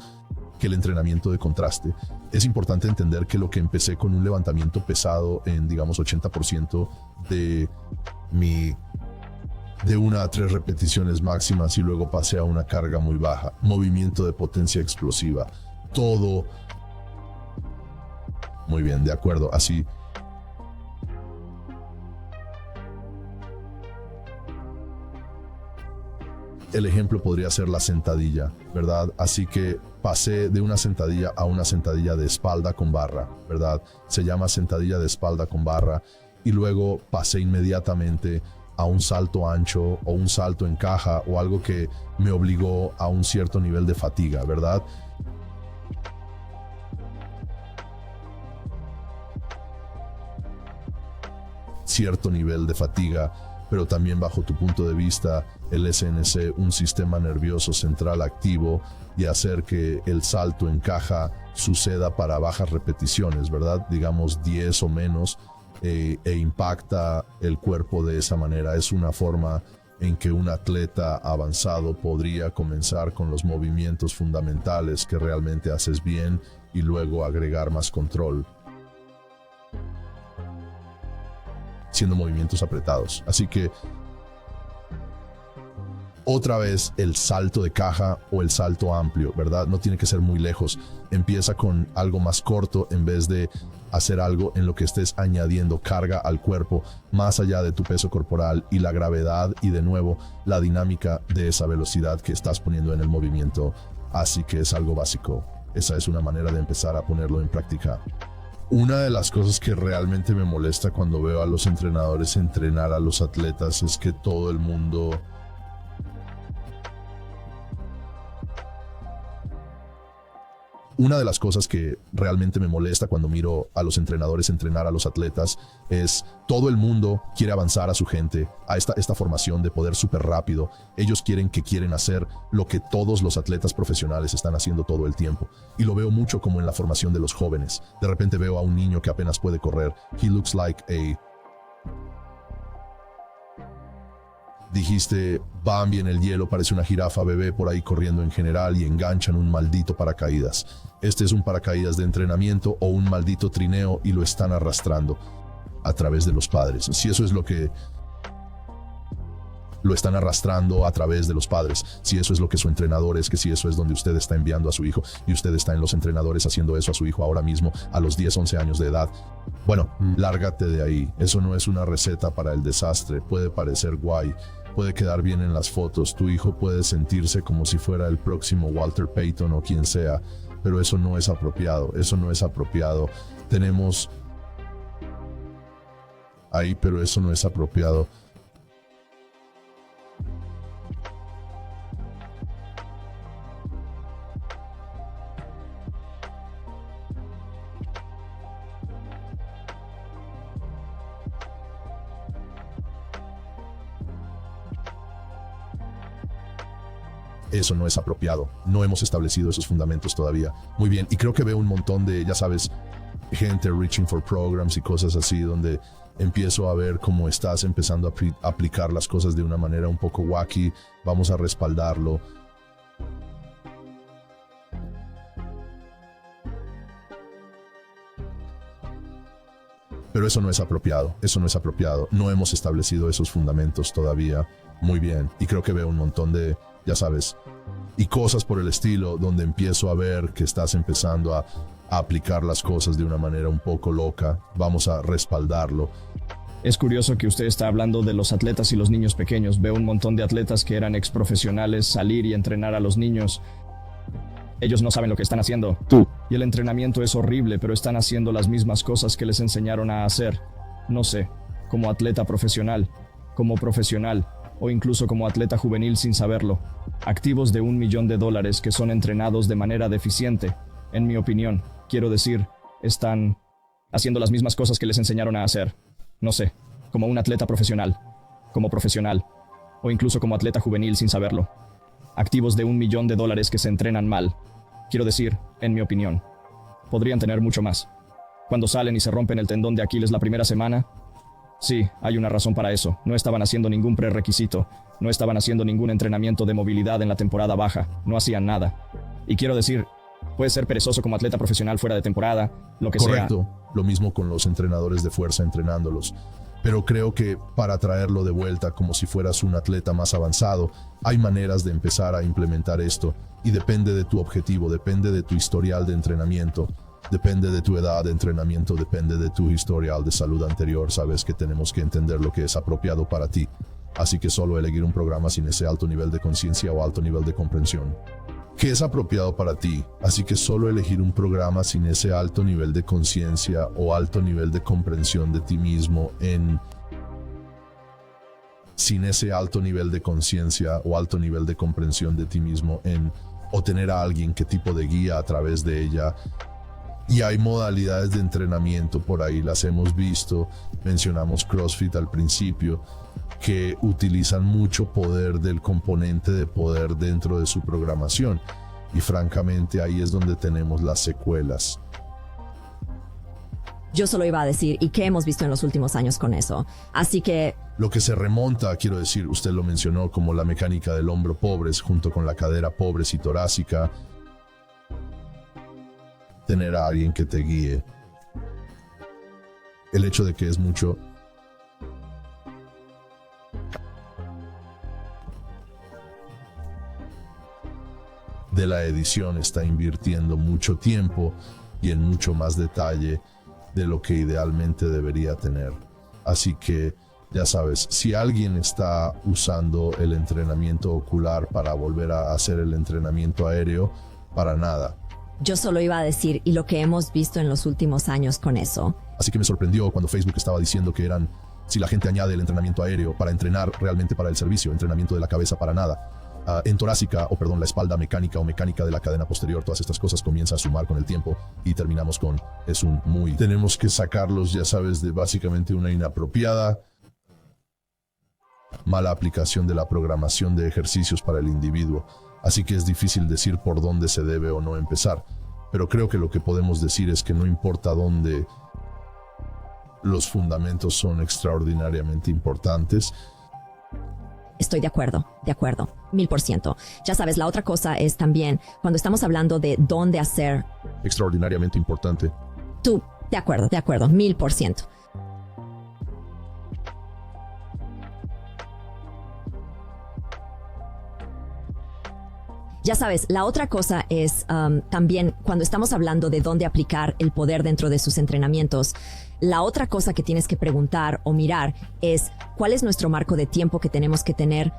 que el entrenamiento de contraste. Es importante entender que lo que empecé con un levantamiento pesado en digamos 80% de una a 3 repeticiones máximas y luego pasé a una carga muy baja, movimiento de potencia explosiva, todo muy bien, de acuerdo, así. El ejemplo podría ser la sentadilla, ¿verdad? Así que pasé de una sentadilla a una sentadilla de espalda con barra, ¿verdad? Se llama sentadilla de espalda con barra y luego pasé inmediatamente a un salto ancho o un salto en caja o algo que me obligó a un cierto nivel de fatiga, ¿verdad? Cierto nivel de fatiga, pero también bajo tu punto de vista, el SNC, un sistema nervioso central activo y hacer que el salto en caja suceda para bajas repeticiones, ¿verdad? Digamos 10 o menos, e impacta el cuerpo de esa manera. Es una forma en que un atleta avanzado podría comenzar con los movimientos fundamentales que realmente haces bien y luego agregar más control. siendo movimientos apretados. Así que otra vez el salto de caja o el salto amplio, ¿verdad? No tiene que ser muy lejos. Empieza con algo más corto en vez de hacer algo en lo que estés añadiendo carga al cuerpo más allá de tu peso corporal y la gravedad y de nuevo la dinámica de esa velocidad que estás poniendo en el movimiento. Así que es algo básico. Esa es una manera de empezar a ponerlo en práctica. Una de las cosas que realmente me molesta cuando veo a los entrenadores entrenar a los atletas es que todo el mundo Una de las cosas que realmente me molesta cuando miro a los entrenadores entrenar a los atletas es todo el mundo quiere avanzar a su gente, a esta formación de poder súper rápido. Ellos quieren hacer lo que todos los atletas profesionales están haciendo todo el tiempo. Y lo veo mucho como en la formación de los jóvenes. De repente veo a un niño que apenas puede correr. He looks like a... Dijiste, Bambi en el hielo, parece una jirafa bebé por ahí corriendo en general y enganchan un maldito paracaídas. Este es un paracaídas de entrenamiento o un maldito trineo y lo están arrastrando a través de los padres. Si eso es lo que lo están arrastrando a través de los padres, si eso es lo que su entrenador es, que si eso es donde usted está enviando a su hijo y usted está en los entrenadores haciendo eso a su hijo ahora mismo a los 10, 11 años de edad, bueno, lárgate de ahí. Eso no es una receta para el desastre. Puede parecer guay, puede quedar bien en las fotos, tu hijo puede sentirse como si fuera el próximo Walter Payton o quien sea, pero eso no es apropiado, eso no es apropiado. Tenemos ahí, pero eso no es apropiado. Eso no es apropiado. No hemos establecido esos fundamentos todavía. Muy bien, y creo que veo un montón de, ya sabes, gente reaching for programs y cosas así, donde empiezo a ver cómo estás empezando a aplicar las cosas de una manera un poco wacky. Vamos a respaldarlo. Pero eso no es apropiado, eso no es apropiado. No hemos establecido esos fundamentos todavía. Muy bien, y creo que veo un montón de, ya sabes, y cosas por el estilo, donde empiezo a ver que estás empezando a aplicar las cosas de una manera un poco loca. Vamos a respaldarlo. Es curioso que usted está hablando de los atletas y los niños pequeños. Veo un montón de atletas que eran exprofesionales salir y entrenar a los niños. Ellos no saben lo que están haciendo. Y el entrenamiento es horrible, pero están haciendo las mismas cosas que les enseñaron a hacer. No sé, como atleta profesional, como profesional, o incluso como atleta juvenil sin saberlo. Activos de $1 millón que son entrenados de manera deficiente. En mi opinión, quiero decir, están haciendo las mismas cosas que les enseñaron a hacer. No sé, como un atleta profesional, como profesional, o incluso como atleta juvenil sin saberlo. Activos de $1 millón que se entrenan mal. Quiero decir, en mi opinión, podrían tener mucho más. Cuando salen y se rompen el tendón de Aquiles la primera semana, sí, hay una razón para eso. No estaban haciendo ningún prerequisito, no estaban haciendo ningún entrenamiento de movilidad en la temporada baja, no hacían nada. Y quiero decir, puedes ser perezoso como atleta profesional fuera de temporada, lo que sea. Correcto, lo mismo con los entrenadores de fuerza entrenándolos. Pero creo que para traerlo de vuelta como si fueras un atleta más avanzado, hay maneras de empezar a implementar esto y depende de tu objetivo, depende de tu historial de entrenamiento, depende de tu edad de entrenamiento, depende de tu historial de salud anterior. Sabes que tenemos que entender lo que es apropiado para ti. Así que solo elegir un programa sin ese alto nivel de conciencia o alto nivel de comprensión que es apropiado para ti. Así que solo elegir un programa sin ese alto nivel de conciencia o alto nivel de comprensión de ti mismo sin ese alto nivel de conciencia o alto nivel de comprensión de ti mismo o tener a alguien que tipo de guía a través de ella. Y hay modalidades de entrenamiento por ahí, las hemos visto, mencionamos CrossFit al principio, que utilizan mucho poder del componente de poder dentro de su programación. Y francamente ahí es donde tenemos las secuelas. Yo solo iba a decir, ¿y qué hemos visto en los últimos años con eso? Así que... Lo que se remonta, quiero decir, usted lo mencionó como la mecánica del hombro pobres junto con la cadera pobres y torácica. Tener a alguien que te guíe. El hecho de que es mucho de la edición está invirtiendo mucho tiempo y en mucho más detalle de lo que idealmente debería tener. Así que, ya sabes, si alguien está usando el entrenamiento ocular para volver a hacer el entrenamiento aéreo, para nada. Yo solo iba a decir, y lo que hemos visto en los últimos años con eso. Así que me sorprendió cuando Facebook estaba diciendo que eran, si la gente añade el entrenamiento aéreo para entrenar realmente para el servicio, entrenamiento de la cabeza para nada. En torácica, la espalda mecánica o mecánica de la cadena posterior, todas estas cosas comienza a sumar con el tiempo y terminamos con, tenemos que sacarlos, ya sabes, de básicamente una inapropiada, mala aplicación de la programación de ejercicios para el individuo. Así que es difícil decir por dónde se debe o no empezar. Pero creo que lo que podemos decir es que no importa dónde, los fundamentos son extraordinariamente importantes. Estoy de acuerdo, 1000%. Ya sabes, la otra cosa es también, cuando estamos hablando de dónde hacer... Extraordinariamente importante. Tú, de acuerdo, 1000%. Ya sabes, la otra cosa es también cuando estamos hablando de dónde aplicar el poder dentro de sus entrenamientos, la otra cosa que tienes que preguntar o mirar es cuál es nuestro marco de tiempo que tenemos que tener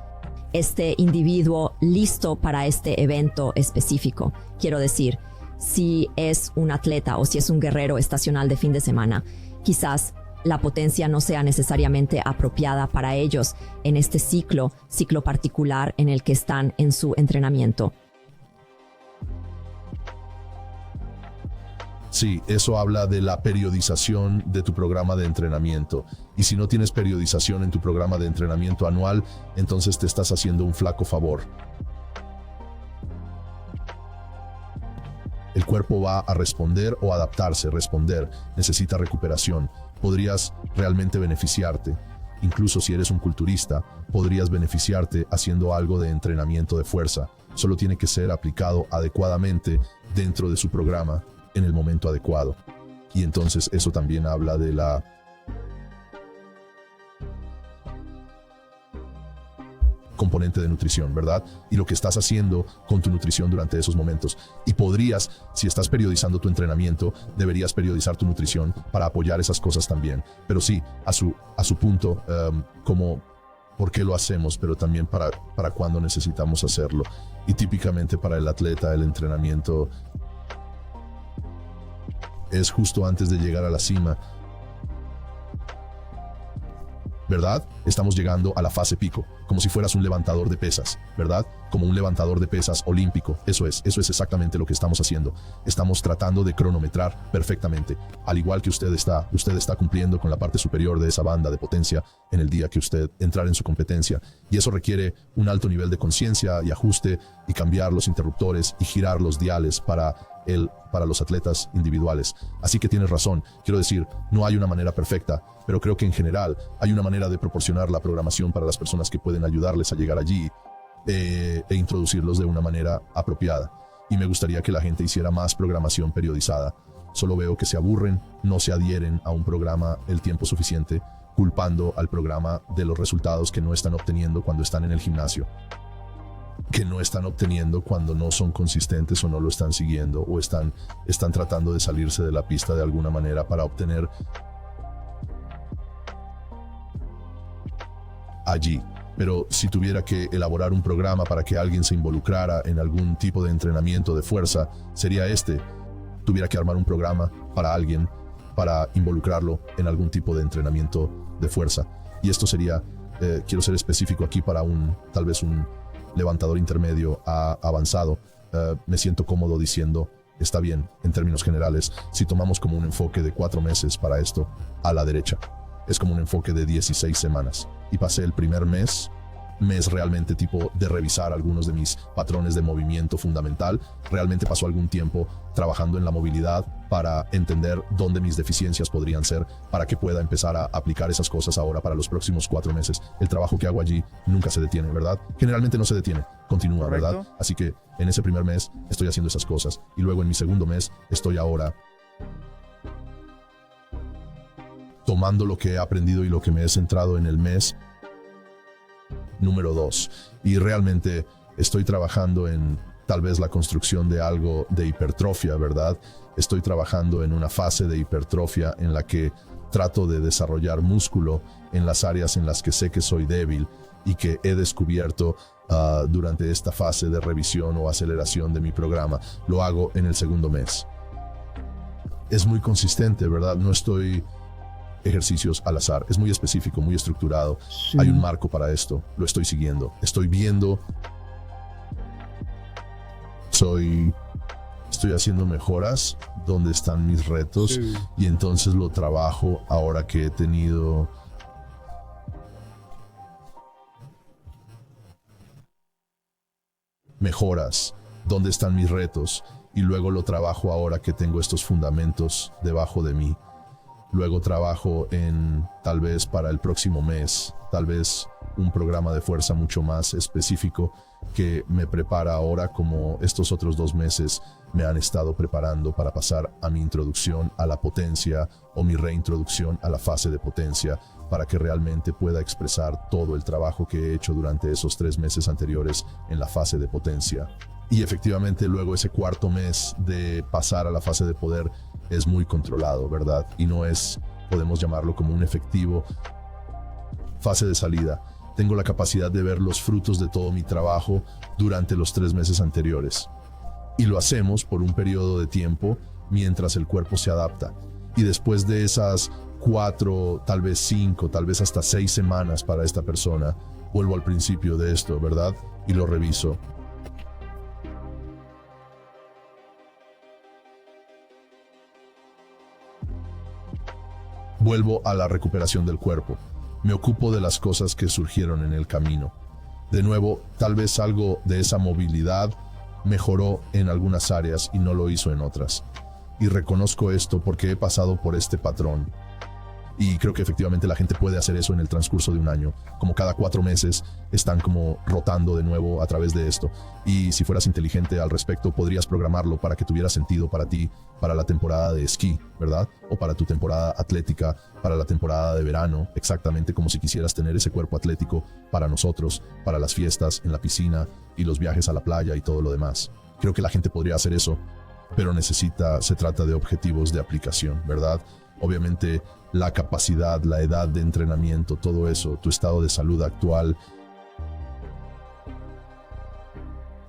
este individuo listo para este evento específico. Quiero decir, si es un atleta o si es un guerrero estacional de fin de semana, quizás la potencia no sea necesariamente apropiada para ellos en este ciclo particular en el que están en su entrenamiento. Sí, eso habla de la periodización de tu programa de entrenamiento. Y si no tienes periodización en tu programa de entrenamiento anual, entonces te estás haciendo un flaco favor. El cuerpo va a responder o adaptarse. Responder necesita recuperación. Podrías realmente beneficiarte. Incluso si eres un culturista, podrías beneficiarte haciendo algo de entrenamiento de fuerza. Solo tiene que ser aplicado adecuadamente dentro de su programa en el momento adecuado. Y entonces eso también habla de la componente de nutrición, ¿verdad? Y lo que estás haciendo con tu nutrición durante esos momentos. Y podrías, si estás periodizando tu entrenamiento, deberías periodizar tu nutrición para apoyar esas cosas también. Pero sí, a su punto, como por qué lo hacemos, pero también para cuándo necesitamos hacerlo. Y típicamente para el atleta, el entrenamiento es justo antes de llegar a la cima, ¿verdad? Estamos llegando a la fase pico, como si fueras un levantador de pesas, ¿verdad? Como un levantador de pesas olímpico. Eso es exactamente lo que estamos haciendo. Estamos tratando de cronometrar perfectamente, al igual que usted está cumpliendo con la parte superior de esa banda de potencia en el día que usted entrar en su competencia. Y eso requiere un alto nivel de conciencia y ajuste y cambiar los interruptores y girar los diales para los atletas individuales. Así que tienes razón. Quiero decir, no hay una manera perfecta, pero creo que en general hay una manera de proporcionar la programación para las personas que pueden ayudarles a llegar allí e introducirlos de una manera apropiada. Y me gustaría que la gente hiciera más programación periodizada. Solo veo que se aburren, no se adhieren a un programa el tiempo suficiente, culpando al programa de los resultados que no están obteniendo cuando están en el gimnasio, que no están obteniendo cuando no son consistentes o no lo están siguiendo o están tratando de salirse de la pista de alguna manera para obtener allí. Pero si tuviera que elaborar un programa para que alguien se involucrara en algún tipo de entrenamiento de fuerza, sería tuviera que armar un programa para alguien para involucrarlo en algún tipo de entrenamiento de fuerza. Y esto sería, quiero ser específico aquí, para tal vez un levantador intermedio a avanzado. Me siento cómodo diciendo, está bien, en términos generales, si tomamos como un enfoque de 4 meses para esto, a la derecha, es como un enfoque de 16 semanas. Y pasé el primer mes realmente tipo de revisar algunos de mis patrones de movimiento fundamental. Realmente pasó algún tiempo trabajando en la movilidad para entender dónde mis deficiencias podrían ser, para que pueda empezar a aplicar esas cosas ahora para los próximos 4 meses. El trabajo que hago allí nunca se detiene, ¿verdad? Generalmente no se detiene, continúa, ¿correcto? ¿verdad? Así que en ese primer mes estoy haciendo esas cosas y luego en mi segundo mes estoy ahora tomando lo que he aprendido y lo que me he centrado en el mes número 2. Y realmente estoy trabajando en tal vez la construcción de algo de hipertrofia, ¿verdad? Estoy trabajando en una fase de hipertrofia en la que trato de desarrollar músculo en las áreas en las que sé que soy débil y que he descubierto durante esta fase de revisión o aceleración de mi programa. Lo hago en el segundo mes. Es muy consistente, ¿verdad? No estoy ejercicios al azar. Es muy específico, muy estructurado. Sí. Hay un marco para esto. Lo estoy siguiendo. Estoy viendo. Estoy haciendo mejoras donde están mis retos Sí. y entonces lo trabajo ahora que he tenido mejoras, dónde están mis retos, y luego lo trabajo ahora que tengo estos fundamentos debajo de mí. Luego trabajo en, tal vez para el próximo mes, tal vez un programa de fuerza mucho más específico que me prepara ahora, como estos otros 2 meses me han estado preparando para pasar a mi introducción a la potencia o mi reintroducción a la fase de potencia, para que realmente pueda expresar todo el trabajo que he hecho durante esos 3 meses anteriores en la fase de potencia. Y efectivamente luego ese 4.º mes de pasar a la fase de poder es muy controlado, ¿verdad? Y no es, podemos llamarlo como un efectivo fase de salida. Tengo la capacidad de ver los frutos de todo mi trabajo durante los 3 meses anteriores. Y lo hacemos por un periodo de tiempo mientras el cuerpo se adapta. Y después de esas 4, tal vez 5, tal vez hasta 6 semanas para esta persona, vuelvo al principio de esto, ¿verdad? Y lo reviso. Vuelvo a la recuperación del cuerpo. Me ocupo de las cosas que surgieron en el camino. De nuevo, tal vez algo de esa movilidad mejoró en algunas áreas y no lo hizo en otras. Y reconozco esto porque he pasado por este patrón. Y creo que efectivamente la gente puede hacer eso en el transcurso de un año. Como cada 4 meses están como rotando de nuevo a través de esto. Y si fueras inteligente al respecto, podrías programarlo para que tuviera sentido para ti, para la temporada de esquí, ¿verdad? O para tu temporada atlética, para la temporada de verano, exactamente como si quisieras tener ese cuerpo atlético para nosotros, para las fiestas en la piscina y los viajes a la playa y todo lo demás. Creo que la gente podría hacer eso, pero se trata de objetivos de aplicación, ¿verdad? Obviamente la capacidad, la edad de entrenamiento, todo eso, tu estado de salud actual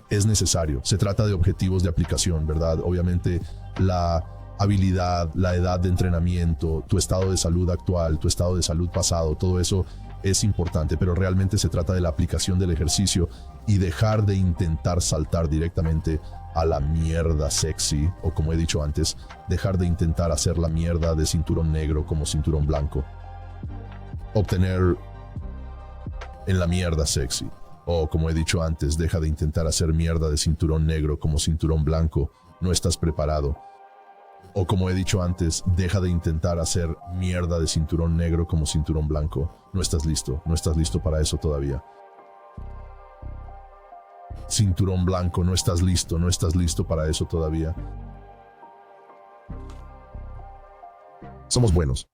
es necesario. Se trata de objetivos de aplicación, ¿verdad? Obviamente la habilidad, la edad de entrenamiento, tu estado de salud actual, tu estado de salud pasado, todo eso es importante, pero realmente se trata de la aplicación del ejercicio y dejar de intentar saltar directamente a la mierda sexy, o como he dicho antes, dejar de intentar hacer la mierda de cinturón negro como cinturón blanco. Obtener en la mierda sexy, o como he dicho antes, deja de intentar hacer mierda de cinturón negro como cinturón blanco, no estás preparado. O como he dicho antes, deja de intentar hacer mierda de cinturón negro como cinturón blanco, no estás listo para eso todavía. Cinturón blanco, no estás listo para eso todavía. Somos buenos.